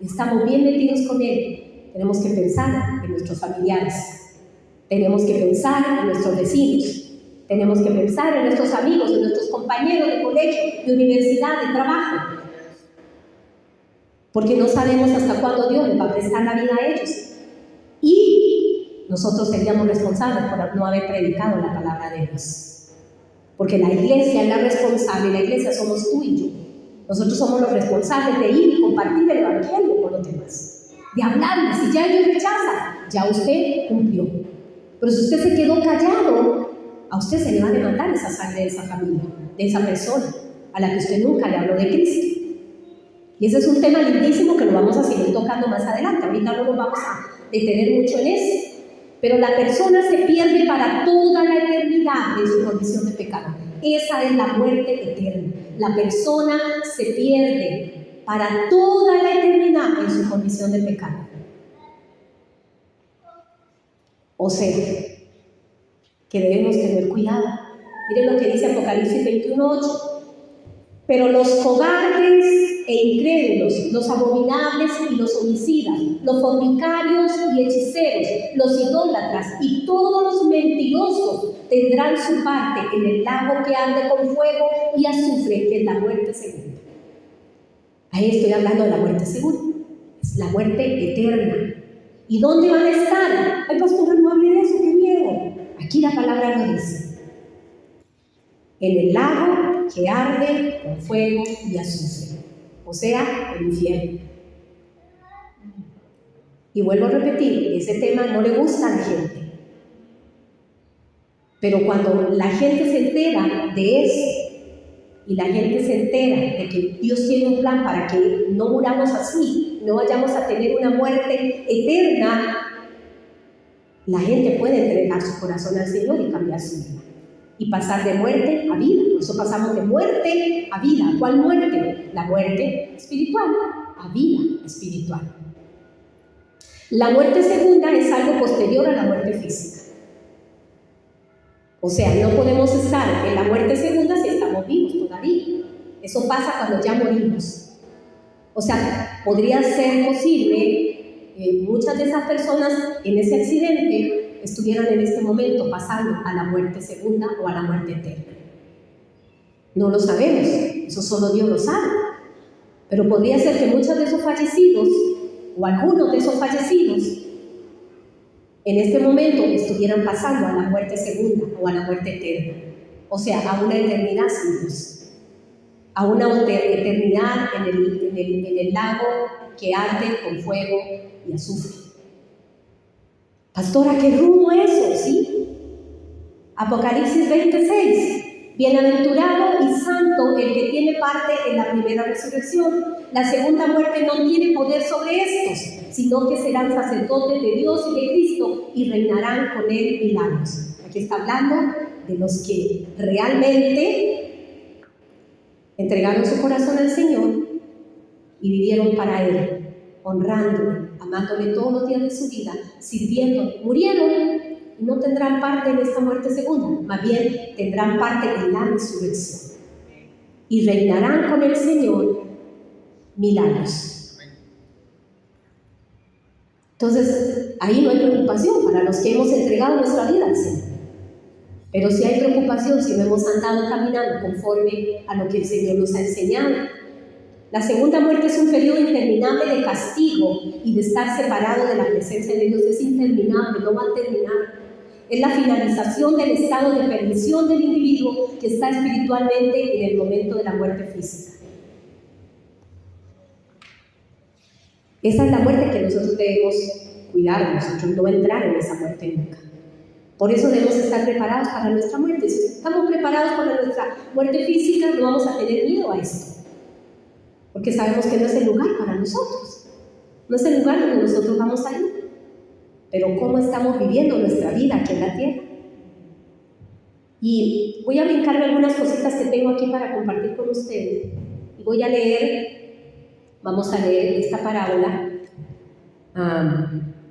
estamos bien metidos con Él, tenemos que pensar en nuestros familiares, tenemos que pensar en nuestros vecinos, tenemos que pensar en nuestros amigos, en nuestros compañeros de colegio, de universidad, de trabajo, porque no sabemos hasta cuándo Dios les va a prestar la vida a ellos. Y nosotros seríamos responsables por no haber predicado la palabra de Dios. Porque la iglesia es la responsable, la iglesia somos tú y yo. Nosotros somos los responsables de ir y compartir el evangelio con los demás, de hablarles. Si ya ellos rechazan, ya usted cumplió. Pero si usted se quedó callado, a usted se le va a demandar esa sangre de esa familia, de esa persona a la que usted nunca le habló de Cristo. Y ese es un tema lindísimo que lo vamos a seguir tocando más adelante. Ahorita no nos vamos a detener mucho en eso. Pero la persona se pierde para toda la eternidad en su condición de pecado. Esa es la muerte eterna. La persona se pierde para toda la eternidad en su condición de pecado. O sea, que debemos tener cuidado. Miren lo que dice Apocalipsis 21:8. Pero los cobardes e incrédulos, los abominables y los homicidas, los fornicarios y hechiceros, los idólatras y todos los mentirosos tendrán su parte en el lago que arde con fuego y azufre, que es la muerte segunda. Ahí estoy hablando de la muerte segunda, es la muerte eterna. ¿Y dónde van a estar? Ay, pastora, no hable de eso, qué miedo. Aquí la palabra lo dice. En el lago que arde con fuego y azufre, o sea, el infierno. Y vuelvo a repetir, ese tema no le gusta a la gente. Pero cuando la gente se entera de eso, y la gente se entera de que Dios tiene un plan para que no muramos así, no vayamos a tener una muerte eterna, la gente puede entregar su corazón al Señor y cambiar su vida. Y pasar de muerte a vida. Por eso pasamos de muerte a vida. ¿Cuál muerte? La muerte espiritual. a vida espiritual. La muerte segunda es algo posterior a la muerte física. O sea, no podemos estar en la muerte segunda si estamos vivos todavía. Eso pasa cuando ya morimos. O sea, podría ser posible que muchas de esas personas en ese accidente estuvieran en este momento pasando a la muerte segunda o a la muerte eterna. No lo sabemos, eso solo Dios lo sabe. Pero podría ser que muchos de esos fallecidos, o algunos de esos fallecidos, en este momento estuvieran pasando a la muerte segunda o a la muerte eterna. O sea, a una eternidad sin Dios. A una eternidad en el lago que arde con fuego y azufre. Pastora, ¿qué rumbo eso? ¿Sí? Apocalipsis 26. Bienaventurado y santo el que tiene parte en la primera resurrección. La segunda muerte no tiene poder sobre estos, sino que serán sacerdotes de Dios y de Cristo y reinarán con él 1000 años. Aquí está hablando de los que realmente entregaron su corazón al Señor y vivieron para Él, honrándole, amándole todos los días de su vida, sirviéndole. Murieron y no tendrán parte en esta muerte segunda, más bien tendrán parte en la resurrección. Y reinarán con el Señor 1000 años. Entonces, ahí no hay preocupación para los que hemos entregado nuestra vida al Señor. Pero sí hay preocupación si no hemos andado caminando conforme a lo que el Señor nos ha enseñado. La segunda muerte es un periodo interminable de castigo y de estar separado de la presencia de Dios. Es interminable, no va a terminar. Es la finalización del estado de perdición del individuo que está espiritualmente en el momento de la muerte física. Esa es la muerte que nosotros debemos cuidar, nosotros no entrar en esa muerte nunca. Por eso debemos estar preparados para nuestra muerte. Si estamos preparados para nuestra muerte física, no vamos a tener miedo a esto. Porque sabemos que no es el lugar para nosotros. No es el lugar donde nosotros vamos a ir. Pero cómo estamos viviendo nuestra vida aquí en la tierra. Y voy a brincarme algunas cositas que tengo aquí para compartir con ustedes. Y voy a vamos a leer esta parábola.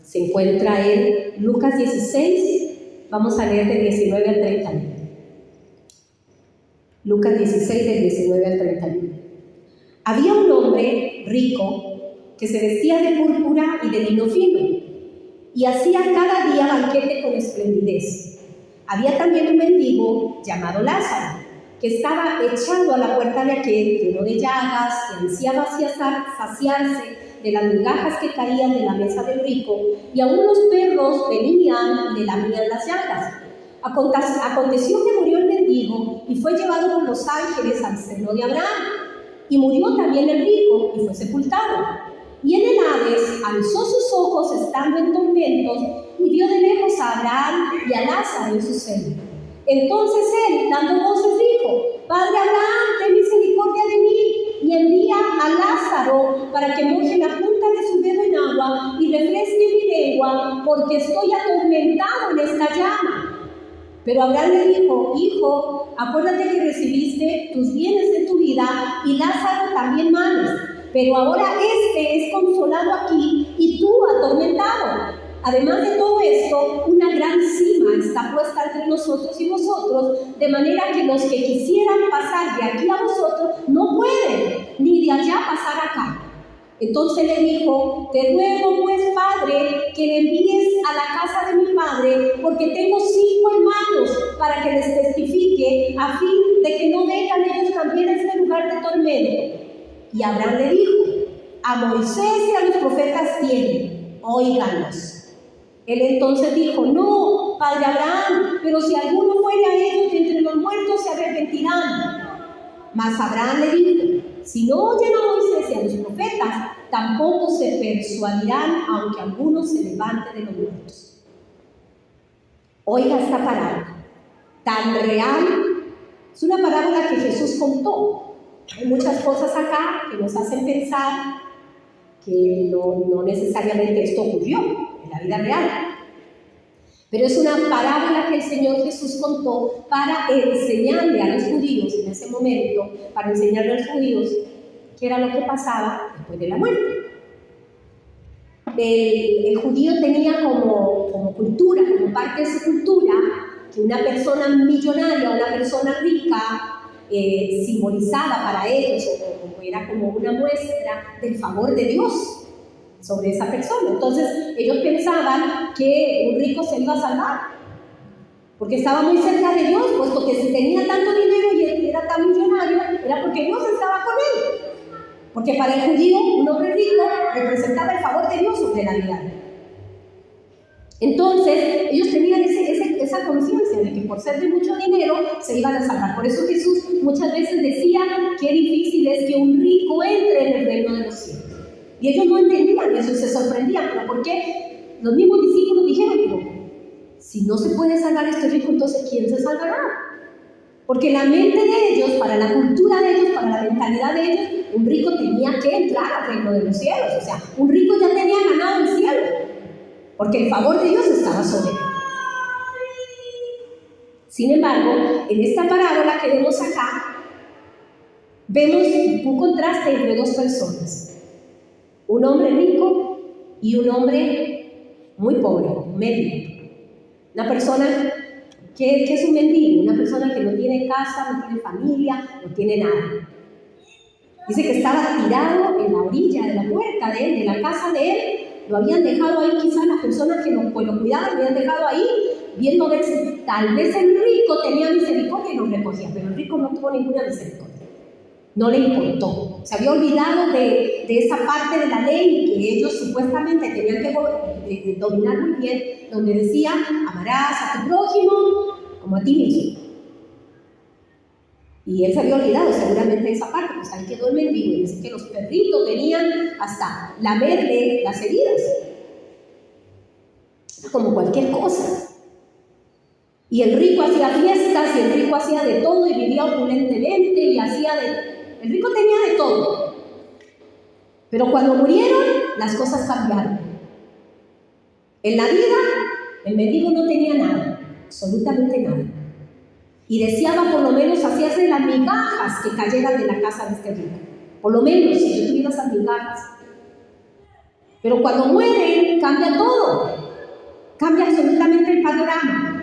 Se encuentra en Lucas 16. Vamos a leer del 19 al 31. Lucas 16, del 19 al 31. Había un hombre rico que se vestía de púrpura y de lino fino y hacía cada día banquete con esplendidez. Había también un mendigo llamado Lázaro, que estaba echado a la puerta de aquel, lleno de llagas, que ansiaba saciarse de las migajas que caían de la mesa del rico, y aún los perros venían y le lamían las llagas. Aconteció que murió el mendigo y fue llevado por los ángeles al seno de Abraham, y murió también el rico y fue sepultado. Y en el Hades alzó sus ojos estando en tormentos y vio de lejos a Abraham y a Lázaro en su seno. Entonces él, dando voces, dijo: Padre Abraham, ten misericordia de mí y envía a Lázaro para que moje la punta de su dedo en agua y refresque mi lengua, porque estoy atormentado en esta llama. Pero Abraham le dijo: Hijo, acuérdate que recibiste tus bienes en tu vida y Lázaro también males, pero ahora este es consolado aquí y tú atormentado. Además de todo esto, una gran cima está puesta entre nosotros y vosotros, de manera que los que quisieran pasar de aquí a vosotros no pueden, ni de allá pasar acá. Entonces le dijo: Te ruego pues, Padre, que me envíes a la casa de mi padre, porque tengo 5 hermanos, para que les testifique, a fin de que no vengan ellos también a este lugar de tormento. Y Abraham le dijo: A Moisés y a los profetas tienen, óiganlos. Él entonces dijo: No, Padre Abraham, pero si alguno fuere a ellos de entre los muertos, se arrepentirán. Mas Abraham le dijo: Si no oyen a Moisés y a los profetas, tampoco se persuadirán, aunque alguno se levante de los muertos. Oiga esta parábola, tan real. Es una parábola que Jesús contó. Hay muchas cosas acá que nos hacen pensar que no necesariamente esto ocurrió en la vida real. Pero es una parábola que el Señor Jesús contó para enseñarle a los judíos en ese momento, para enseñarle a los judíos qué era lo que pasaba después de la muerte. El judío tenía como cultura, como parte de su cultura, que una persona millonaria, una persona rica, simbolizaba para ellos, o era como una muestra del favor de Dios sobre esa persona. Entonces ellos pensaban que un rico se iba a salvar, porque estaba muy cerca de Dios, puesto que si tenía tanto dinero y él era tan millonario, era porque Dios estaba con él. Porque para el judío, un hombre rico representaba el favor de Dios sobre la vida. Entonces, ellos tenían esa conciencia de que por ser de mucho dinero se iban a salvar. Por eso Jesús muchas veces decía qué difícil es que un rico entre en el reino de los cielos. Y ellos no entendían eso y se sorprendían. ¿Pero por qué? Los mismos discípulos dijeron, si no se puede salvar este rico, entonces ¿quién se salvará? Porque la mente de ellos, para la cultura de ellos, para la mentalidad de ellos, un rico tenía que entrar al reino de los cielos. O sea, un rico ya tenía ganado el cielo, porque el favor de Dios estaba sobre él. Sin embargo, en esta parábola que vemos acá, vemos un contraste entre dos personas. Un hombre rico y un hombre muy pobre, medio. Una persona que es un mendigo, una persona que no tiene casa, no tiene familia, no tiene nada. Dice que estaba tirado en la orilla de la puerta de él, de la casa de él. Lo habían dejado ahí, quizás las personas que lo cuidaban, lo habían dejado ahí, viendo a ver si tal vez el rico tenía misericordia y lo recogía. Pero el rico no tuvo ninguna misericordia. No le importó. Se había olvidado de esa parte de la ley que ellos supuestamente tenían que dominar muy bien, donde decía, amarás a tu prójimo como a ti mismo. Y él se había olvidado seguramente de esa parte, pues ahí quedó el mendigo. Y dice que los perritos venían hasta lamerle las heridas. Como cualquier cosa. Y el rico hacía fiestas, y el rico hacía de todo, y vivía opulentemente, y hacía de... El rico tenía de todo. Pero cuando murieron, las cosas cambiaron. En la vida, el mendigo no tenía nada, absolutamente nada. Y deseaba por lo menos hacerse las migajas que cayeran de la casa de este rico. Por lo menos, si yo tuviera esas migajas. Pero cuando mueren, cambia todo. Cambia absolutamente el panorama.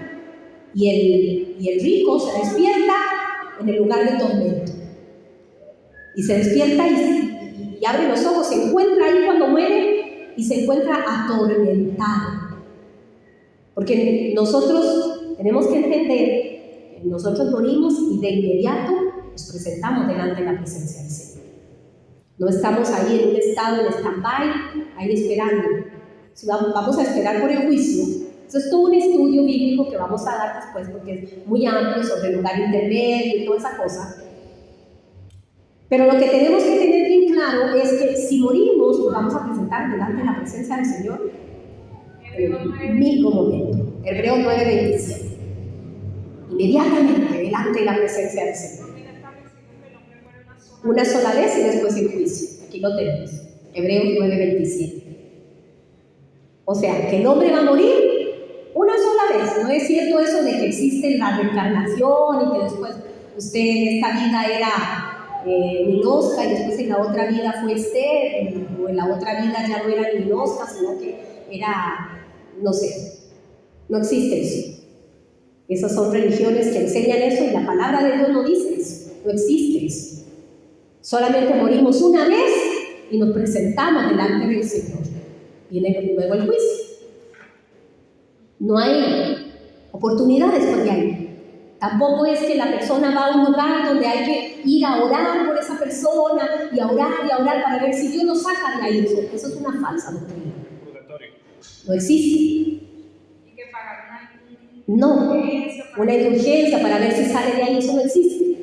Y el rico se despierta en el lugar de tormento. Y se despierta y abre los ojos, se encuentra ahí cuando muere y se encuentra atormentado. Porque nosotros tenemos que entender que nosotros morimos y de inmediato nos presentamos delante de la presencia del Señor. No estamos ahí en un estado en stand-by, ahí esperando. Si vamos a esperar por el juicio. Eso es todo un estudio bíblico que vamos a dar después porque es muy amplio sobre el lugar intermedio y toda esa cosa. Pero lo que tenemos que tener bien claro es que si morimos, nos vamos a presentar delante de la presencia del Señor en el mismo momento. Hebreos 9:27. Inmediatamente delante de la presencia del Señor. Una sola vez y después el juicio. Aquí lo tenemos. Hebreos 9:27. O sea, que el hombre va a morir una sola vez. No es cierto eso de que existe la reencarnación y que después usted en esta vida era Ninosca y después en la otra vida fue Esther, o en la otra vida ya no era Ninosca, sino que era, no sé, no existe eso. Esas son religiones que enseñan eso y la palabra de Dios no dice eso, no existe eso. Solamente morimos una vez y nos presentamos delante del Señor. Viene luego el juicio. No hay oportunidad después de ahí. Tampoco es que la persona va a un lugar donde hay que ir a orar por esa persona y a orar para ver si Dios nos saca de ahí. Eso es una falsa doctrina. No existe. ¿Y que pagar una indulgencia para ver si sale de ahí? Eso no existe.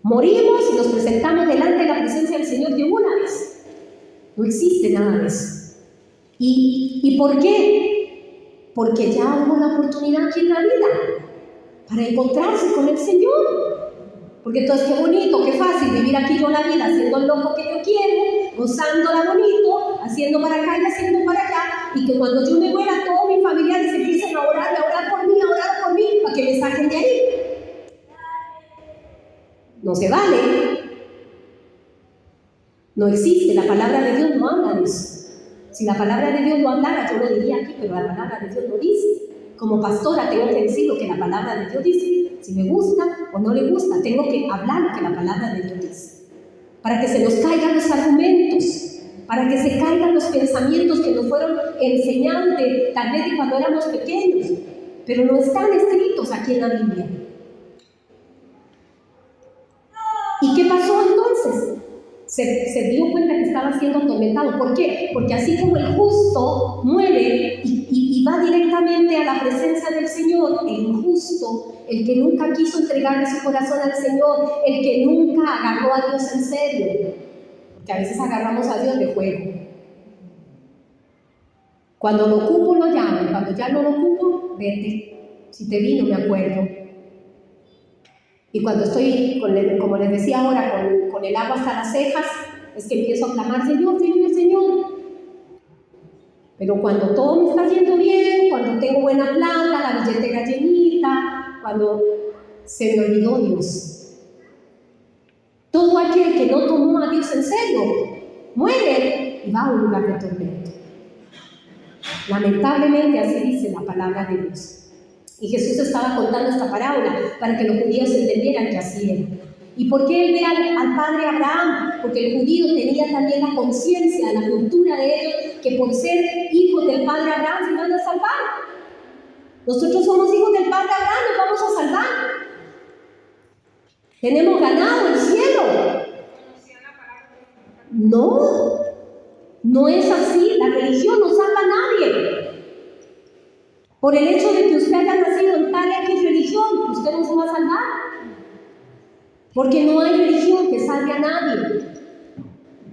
Morimos y nos presentamos delante de la presencia del Señor de una vez. No existe nada de eso. ¿Y por qué? Porque ya hubo la oportunidad aquí en la vida para encontrarse con el Señor. Porque entonces qué bonito, qué fácil vivir aquí con la vida, haciendo el loco que yo quiero, gozándola bonito, haciendo para acá y haciendo para allá, y que cuando yo me muera todos mis familiares empiecen a orar por mí, para que me saquen de ahí. No se vale. No existe, la palabra de Dios no habla de eso. Si la palabra de Dios lo hablara, yo lo diría aquí, pero la palabra de Dios lo dice. Como pastora tengo que decir lo que la palabra de Dios dice. Si me gusta o no le gusta, tengo que hablar lo que la palabra de Dios dice. Para que se nos caigan los argumentos, para que se caigan los pensamientos que nos fueron enseñados tal vez de cuando éramos pequeños, pero no están escritos aquí en la Biblia. ¿Y qué pasó entonces? Se dio cuenta que estaba siendo atormentado. ¿Por qué? Porque así como el justo muere y va directamente a la presencia del Señor, el injusto, el que nunca quiso entregarle su corazón al Señor, el que nunca agarró a Dios en serio, porque a veces agarramos a Dios de juego. Cuando lo ocupo lo llamo, y cuando ya no lo ocupo, vete. Si te vi, no me acuerdo. Y cuando estoy, como les decía ahora, con el agua hasta las cejas, es que empiezo a clamar, Señor, Señor, Señor. Pero cuando todo me está yendo bien, cuando tengo buena plata, la billetera llenita, cuando se me olvidó Dios. Todo aquel que no tomó a Dios en serio, muere y va a un lugar de tormento. Lamentablemente así dice la palabra de Dios. Y Jesús estaba contando esta parábola para que los judíos entendieran que así era. ¿Y por qué él ve al padre Abraham? Porque el judío tenía también la conciencia, la cultura de ellos, que por ser hijos del padre Abraham se iban a salvar. Nosotros somos hijos del padre Abraham, nos vamos a salvar. Tenemos ganado el cielo. No es así. La religión no salva a nadie. Por el hecho de que usted haya nacido en tal X religión, usted no se va a salvar. Porque no hay religión que salve a nadie.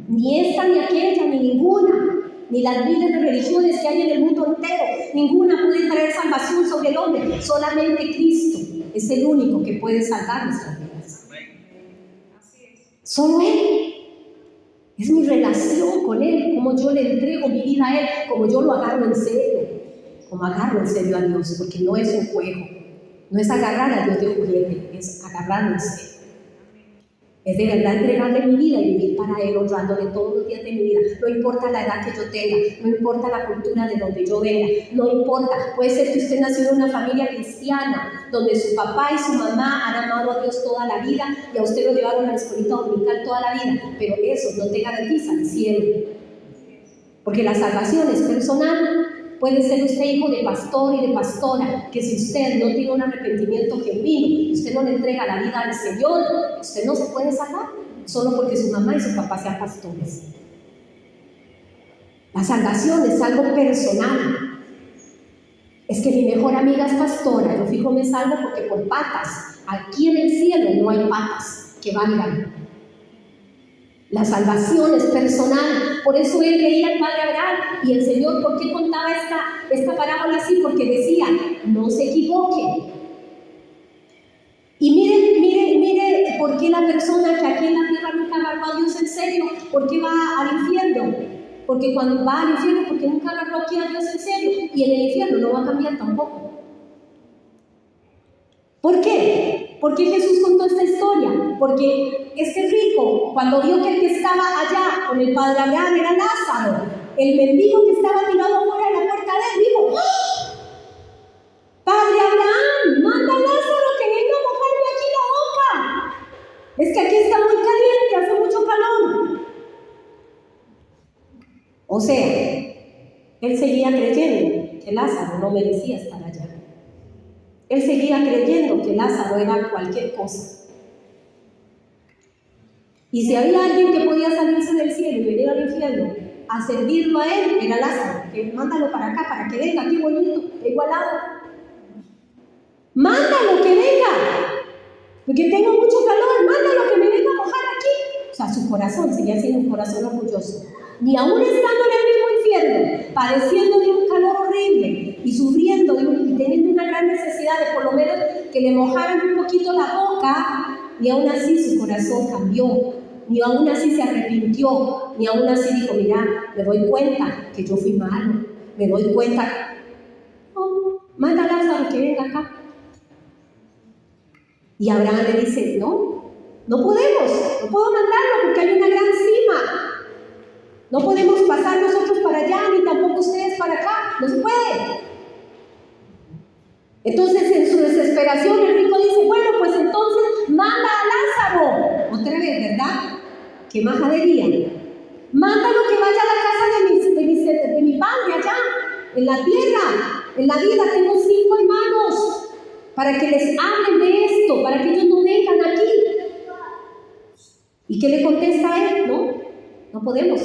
Ni esta, ni aquella, ni ninguna. Ni las miles de religiones que hay en el mundo entero. Ninguna puede traer salvación sobre el hombre. Solamente Cristo es el único que puede salvar nuestras vidas. Solo Él. Es mi relación con Él, como yo le entrego mi vida a Él, como yo lo agarro en serio. Como agarro en serio a Dios, porque no es un juego, no es agarrar a Dios de juguete, es agarrarlo en serio. Es de verdad entregarle mi vida y vivir para Él, honrándole todos los días de mi vida. No importa la edad que yo tenga, no importa la cultura de donde yo venga, no importa. Puede ser que usted nació en una familia cristiana, donde su papá y su mamá han amado a Dios toda la vida y a usted lo llevaron a la escuelita dominical toda la vida, pero eso no te garantiza el cielo. Porque la salvación es personal. Puede ser usted hijo de pastor y de pastora, que si usted no tiene un arrepentimiento genuino y usted no le entrega la vida al Señor, usted no se puede salvar, solo porque su mamá y su papá sean pastores. La salvación es algo personal. Es que mi mejor amiga es pastora, yo fijo me salvo porque por patas, aquí en el cielo no hay patas que valgan. La salvación es personal. Por eso él veía al padre Abraham y el Señor, ¿por qué contaba esta parábola así? Porque decía, no se equivoquen. Y mire por qué la persona que aquí en la tierra nunca agarró a Dios en serio, ¿por qué va al infierno? Porque cuando va al infierno, porque nunca agarró aquí a Dios en serio, y en el infierno no va a cambiar tampoco. ¿Por qué? ¿Por qué Jesús contó esta historia? Porque este rico, cuando vio que el que estaba allá con el padre Abraham era Lázaro, el mendigo que estaba tirado fuera de la puerta de él, dijo, ¡oh! Padre Abraham, manda a Lázaro que venga a mojarme aquí la boca. Es que aquí está muy caliente, hace mucho calor. O sea, él seguía creyendo que Lázaro no merecía estar allá. Él seguía creyendo que Lázaro era cualquier cosa. Y si había alguien que podía salirse del cielo y venir al infierno a servirlo a él, era Lázaro. Que mándalo para acá, para que venga aquí bonito, igualado. Mándalo que venga, porque tengo mucho calor, mándalo que me venga a mojar aquí. O sea, su corazón seguía siendo un corazón orgulloso. Ni aún estando en el mismo infierno, padeciendo de un calor horrible y sufriendo y teniendo una gran necesidad de por lo menos que le mojaran un poquito la boca, ni aún así su corazón cambió, ni aún así se arrepintió, ni aún así dijo, mira, me doy cuenta que yo fui malo, me doy cuenta, oh, manda a Lázaro que venga acá. Y Abraham le dice, no puedo mandarlo porque hay una gran cima. No podemos pasar nosotros para allá, ni tampoco ustedes para acá. No se puede. Entonces, en su desesperación, el rico dice, bueno, pues entonces manda a Lázaro. Otra vez, ¿verdad? Qué majadería. Mándalo que vaya a la casa de mi padre allá, en la tierra, en la vida. Tengo 5 hermanos para que les hablen de esto, para que ellos no vengan aquí. ¿Y qué le contesta a él? No podemos.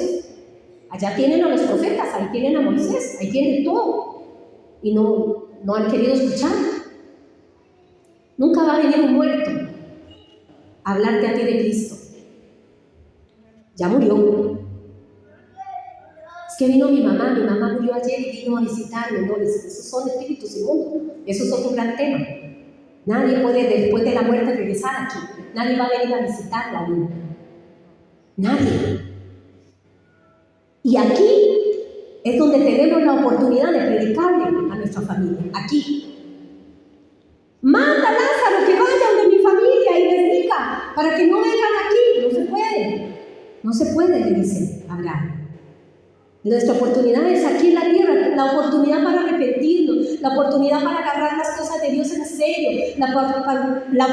Allá tienen a los profetas, ahí tienen a Moisés, ahí tienen todo. Y no han querido escuchar. Nunca va a venir un muerto a hablarte a ti de Cristo. Ya murió. Es que vino mi mamá murió ayer y vino a visitarme. No, esos son espíritus inmundos. Eso es otro gran tema. Nadie puede después de la muerte regresar aquí. Nadie va a venir a visitarla. Nadie. Y aquí es donde tenemos la oportunidad de predicarle a nuestra familia. Aquí. Manda a Lázaro que vayan de mi familia y les diga para que no vengan aquí. No se puede. No se puede, le dice Abraham. Nuestra oportunidad es aquí en la tierra, la oportunidad para arrepentirnos, la oportunidad para agarrar las cosas de Dios en serio, la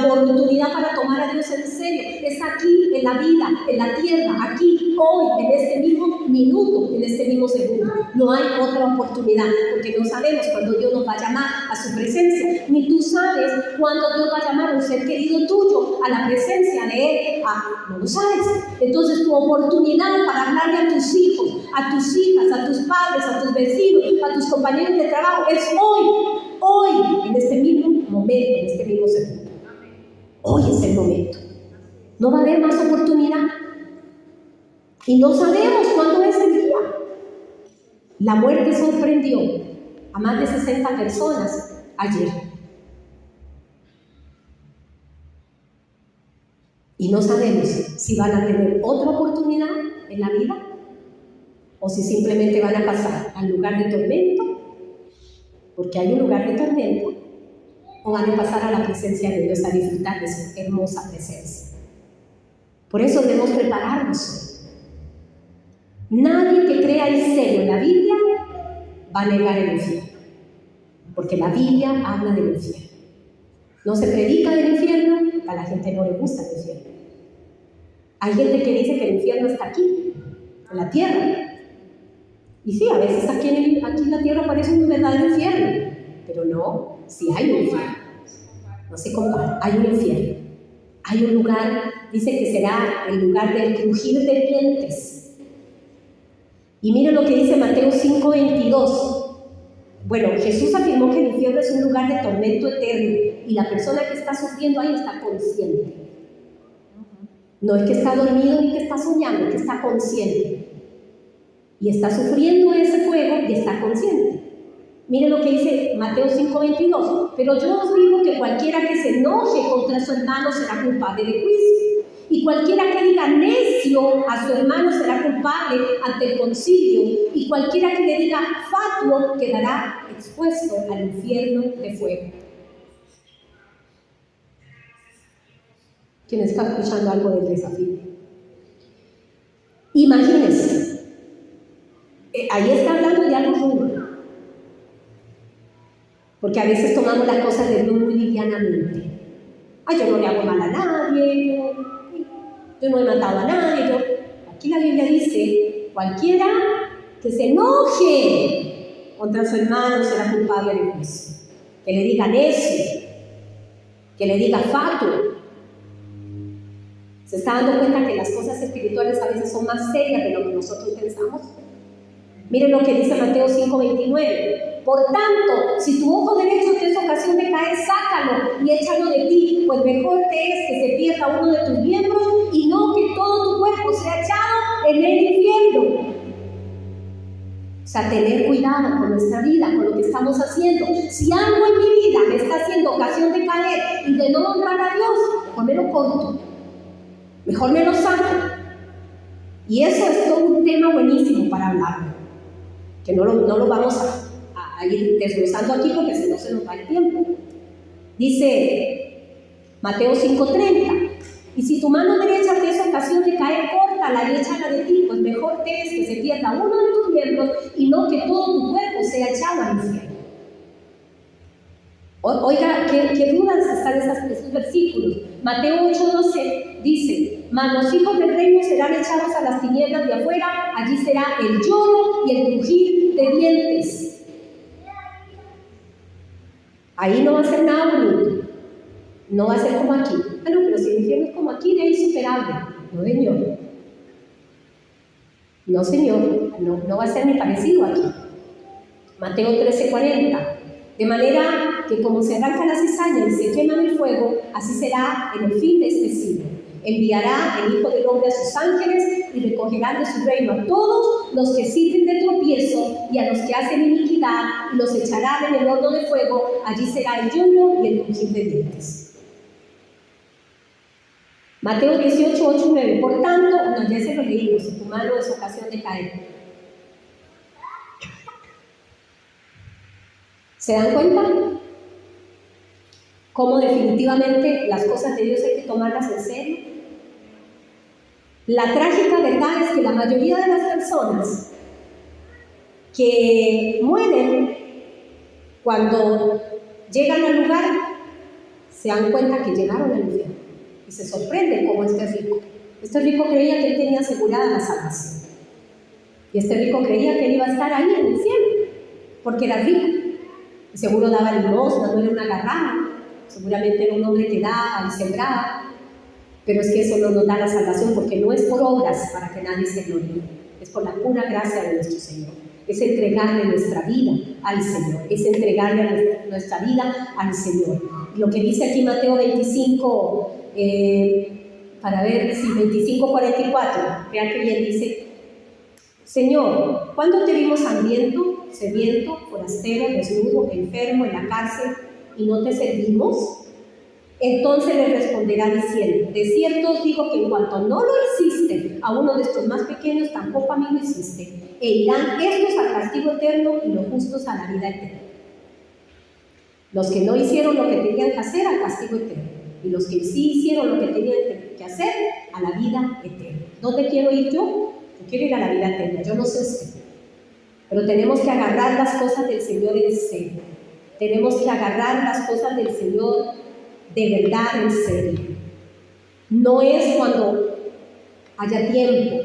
oportunidad para tomar a Dios en serio. Es aquí, en la vida, en la tierra, aquí, hoy, en este mismo minuto, en este mismo segundo. No hay otra oportunidad, porque no sabemos cuándo Dios nos va a llamar a su presencia, ni tú sabes cuándo Dios va a llamar a un ser querido tuyo a la presencia de Él. No lo sabes. Entonces tu oportunidad para hablarle a tus hijos, a tus hijas, a tus padres, a tus vecinos, a tus compañeros de trabajo, es hoy, en este mismo momento, en este mismo segundo. Hoy es el momento. No va a haber más oportunidad. Y no sabemos cuándo es el día. La muerte sorprendió a más de 60 personas ayer. Y no sabemos si van a tener otra oportunidad en la vida o si simplemente van a pasar al lugar de tormento, porque hay un lugar de tormento, o van a pasar a la presencia de Dios a disfrutar de su hermosa presencia. Por eso debemos prepararnos. Nadie que crea en serio en la Biblia va a negar el infierno, porque la Biblia habla del infierno. No se predica del infierno, a la gente no le gusta el infierno. Hay gente que dice que el infierno está aquí, en la tierra. Y sí, a veces aquí en la tierra parece un verdadero infierno, pero no, sí hay un infierno. No se compara, hay un infierno. Hay un lugar, dice que será el lugar del crujir de dientes. Y miren lo que dice Mateo 5:22. Bueno, Jesús afirmó que el infierno es un lugar de tormento eterno y la persona que está sufriendo ahí está consciente. No es que está dormido ni que está soñando, es que está consciente. Y está sufriendo ese fuego y está consciente. Miren lo que dice Mateo 5:22. Pero yo os digo que cualquiera que se enoje contra su hermano será culpable de juicio. Y cualquiera que diga necio a su hermano será culpable ante el concilio. Y cualquiera que le diga fatuo quedará expuesto al infierno de fuego. ¿Quién está escuchando algo del desafío? Imagínense. Ahí está hablando de algo duro. Porque a veces tomamos las cosas de Dios muy livianamente. Yo no le hago mal a nadie, yo no he matado a nadie. Aquí la Biblia dice, cualquiera que se enoje contra su hermano será culpable de juicio. Que le diga necio, que le diga fatuo. ¿Se está dando cuenta que las cosas espirituales a veces son más serias de lo que nosotros pensamos? Miren lo que dice Mateo 5:29. Por tanto, si tu ojo derecho te es ocasión de caer, sácalo y échalo de ti, pues mejor te es que se pierda uno de tus miembros y no que todo tu cuerpo sea echado en el infierno. O sea, tener cuidado con nuestra vida, con lo que estamos haciendo. Si algo en mi vida me está haciendo ocasión de caer y de no honrar a Dios, mejor me lo corto, mejor me lo saco. Y eso es todo un tema buenísimo para hablar, que no lo vamos a ir desglosando aquí porque si no se nos va el tiempo. Dice Mateo 5:30, y si tu mano derecha te es ocasión de caer, córtala córtala y échala de ti, pues mejor te es que se pierda uno de tus miembros y no que todo tu cuerpo sea echado al infierno. Oiga, ¿qué dudas están esos versículos? Mateo 8:12 dice: mas los hijos del reino serán echados a las tinieblas de afuera, allí será el lloro y el crujir de dientes. Ahí no va a ser nada bonito, no va a ser como aquí. Ah, no, pero si el infierno es como aquí, de ahí es superable. No, señor. No, señor, no va a ser ni parecido aquí. Mateo 13:40. De manera que como se arrancan las cizañas y se queman el fuego, así será en el fin de este siglo. Enviará el Hijo del Hombre a sus ángeles y recogerán de su reino a todos los que sirven de tropiezo y a los que hacen iniquidad, y los echarán en el horno de fuego. Allí será el lloro y el crujir de dientes. Mateo 18:8-9. Por tanto, no, ya se lo leímos, si tu mano es ocasión de caer. ¿Se dan cuenta? Cómo definitivamente las cosas de Dios hay que tomarlas en serio. La trágica verdad es que la mayoría de las personas que mueren cuando llegan al lugar se dan cuenta que llegaron al infierno y se sorprenden como este rico. Este rico creía que él tenía asegurada la salvación y este rico creía que él iba a estar ahí en el cielo porque era rico. Seguro daba limosna, no era una agarrada, seguramente era un hombre que daba y sembraba, pero es que eso no nos da la salvación porque no es por obras para que nadie se gloríe, es por la pura gracia de nuestro Señor, es entregarle nuestra vida al Señor, es entregarle nuestra vida al Señor. Lo que dice aquí Mateo 25, para ver si 25:44, vean que bien dice: Señor, ¿cuándo te vimos hambriento, sediento, forastero, desnudo, enfermo, en la cárcel, y no te servimos? Entonces le responderá diciendo: de cierto os digo que en cuanto no lo hiciste a uno de estos más pequeños, tampoco a mí lo hiciste. E irán estos al castigo eterno y los justos a la vida eterna. Los que no hicieron lo que tenían que hacer, al castigo eterno. Y los que sí hicieron lo que tenían que hacer, a la vida eterna. ¿Dónde quiero ir yo? Yo quiero ir a la vida eterna, yo no sé usted. Pero tenemos que agarrar las cosas del Señor en serio. Tenemos que agarrar las cosas del Señor de verdad en serio. No es cuando haya tiempo.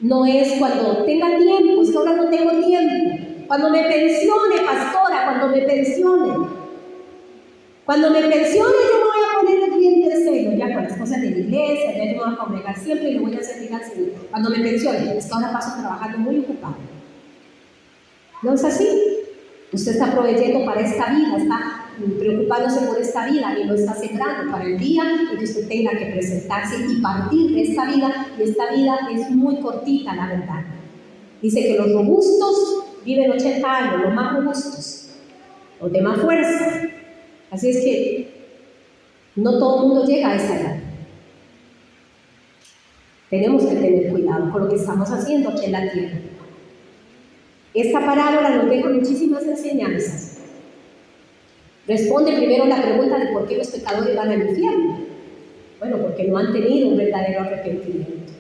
No es cuando tenga tiempo, es que ahora no tengo tiempo. Cuando me pensione, pastora, cuando me pensione. Cuando me pensione yo me voy a poner el bien tercero, ya con las cosas de la iglesia, ya yo me voy a congregar siempre y le voy a servir al Señor. Cuando me pensione, es que ahora paso trabajando muy ocupado. ¿No es así? Usted está proveyendo para esta vida, está preocupándose por esta vida y lo está sembrando para el día en que usted tenga que presentarse y partir de esta vida, y esta vida es muy cortita, la verdad. Dice que los robustos viven 80 años, los más robustos, los de más fuerza. Así es que no todo el mundo llega a esa edad. Tenemos que tener cuidado con lo que estamos haciendo aquí en la tierra. Esta parábola nos deja muchísimas enseñanzas. Responde primero la pregunta de por qué los pecadores van al infierno. Bueno, porque no han tenido un verdadero arrepentimiento.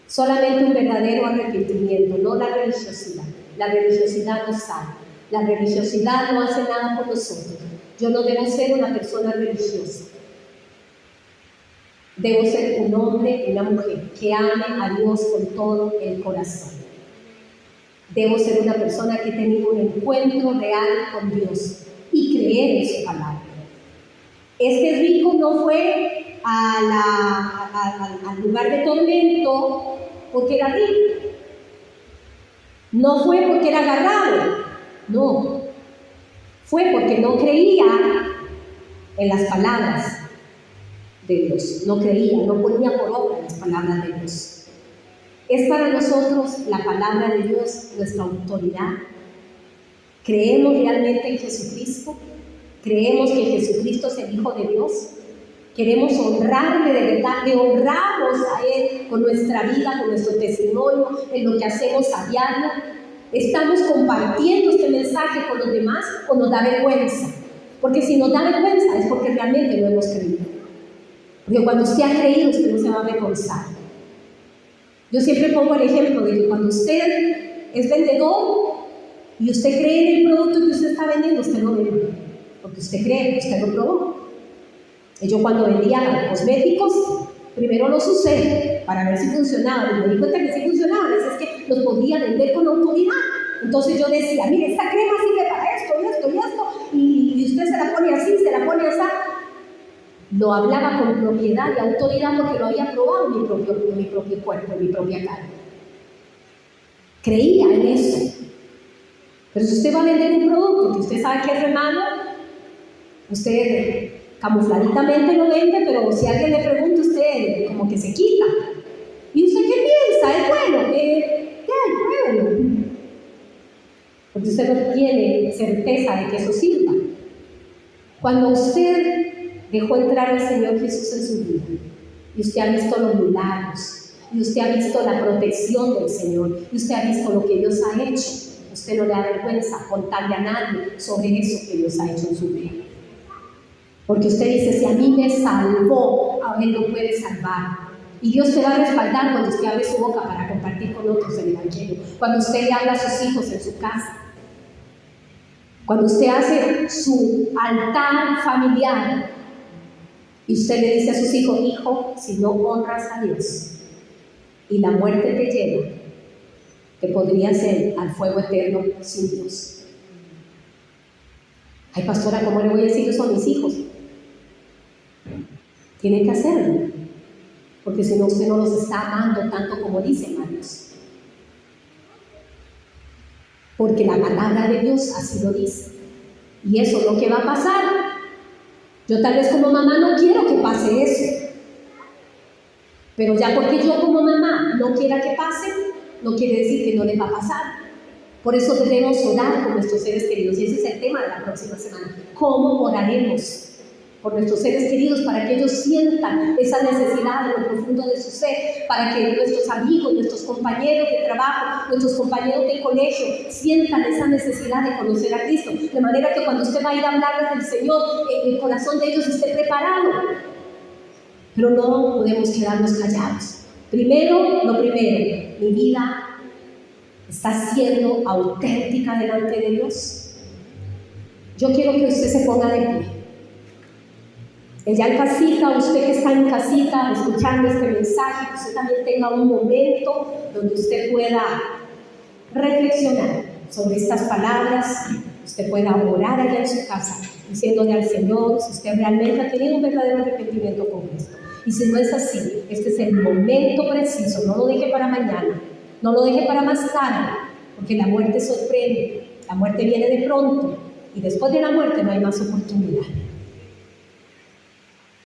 Solamente un verdadero arrepentimiento, no la religiosidad. La religiosidad no salva. La religiosidad no hace nada por nosotros. Yo no debo ser una persona religiosa. Debo ser un hombre y una mujer que ame a Dios con todo el corazón. Debo ser una persona que ha tenido un encuentro real con Dios y creer en su palabra. Este rico no fue al lugar de tormento porque era rico. No fue porque era agarrado. No. Fue porque no creía en las palabras de Dios. No creía, no ponía por obra las palabras de Dios. ¿Es para nosotros la palabra de Dios nuestra autoridad? ¿Creemos realmente en Jesucristo? ¿Creemos que Jesucristo es el Hijo de Dios? ¿Queremos honrarle de verdad? ¿Le honramos a Él con nuestra vida, con nuestro testimonio, en lo que hacemos a diario? ¿Estamos compartiendo este mensaje con los demás o nos da vergüenza? Porque si nos da vergüenza es porque realmente no hemos creído. Porque cuando usted ha creído, usted no se va a avergonzar. Yo siempre pongo el ejemplo de que cuando usted es vendedor y usted cree en el producto que usted está vendiendo, usted no vende, porque usted cree, usted lo probó. Y yo cuando vendía cosméticos, primero los usé para ver si funcionaban, y me di cuenta que sí funcionaban, es que los podía vender con autoridad. Entonces yo decía, mire, esta crema sirve para esto, y esto, y esto, y usted se la pone así, se la pone así. Lo hablaba con propiedad y autoridad porque lo había probado en mi propio cuerpo, en mi propia carne. Creía en eso. Pero si usted va a vender un producto que usted sabe que es re malo, usted camufladitamente lo vende, pero si alguien le pregunta, usted como que se quita. ¿Y usted qué piensa? ¿Es bueno? ¿Qué hay? Pruébelo. Porque usted no tiene certeza de que eso sirva. Cuando usted dejó entrar al Señor Jesús en su vida, y usted ha visto los milagros, y usted ha visto la protección del Señor, y usted ha visto lo que Dios ha hecho, usted no le da vergüenza contarle a nadie sobre eso que Dios ha hecho en su vida. Porque usted dice, si a mí me salvó, a Él lo puede salvar. Y Dios te va a respaldar cuando usted abre su boca para compartir con otros el Evangelio, cuando usted le habla a sus hijos en su casa, cuando usted hace su altar familiar y usted le dice a sus hijos, hijo, si no honras a Dios y la muerte te lleva, te podría ser al fuego eterno sin Dios. Ay, pastora, ¿cómo le voy a decir eso a mis hijos? Tienen que hacerlo, porque si no, usted no los está amando tanto como dice, hermanos. Porque la palabra de Dios así lo dice. Y eso es lo que va a pasar. Yo tal vez como mamá no quiero que pase eso. Pero ya porque yo como mamá no quiera que pase, no quiere decir que no les va a pasar. Por eso debemos orar por nuestros seres queridos. Y ese es el tema de la próxima semana. ¿Cómo oraremos por nuestros seres queridos para que ellos sientan esa necesidad en lo profundo de su ser, para que nuestros amigos, nuestros compañeros de trabajo, nuestros compañeros de colegio sientan esa necesidad de conocer a Cristo, de manera que cuando usted va a ir a hablarles del Señor, el corazón de ellos esté preparado? Pero no podemos quedarnos callados. Primero, lo primero, mi vida está siendo auténtica delante de Dios. Yo quiero que usted se ponga de pie. Ya en casita, usted que está en casita escuchando este mensaje, que usted también tenga un momento donde usted pueda reflexionar sobre estas palabras, usted pueda orar allá en su casa, diciéndole al Señor si usted realmente ha tenido un verdadero arrepentimiento con Cristo. Y si no es así, este es el momento preciso, no lo deje para mañana, no lo deje para más tarde, porque la muerte sorprende, la muerte viene de pronto, y después de la muerte no hay más oportunidad.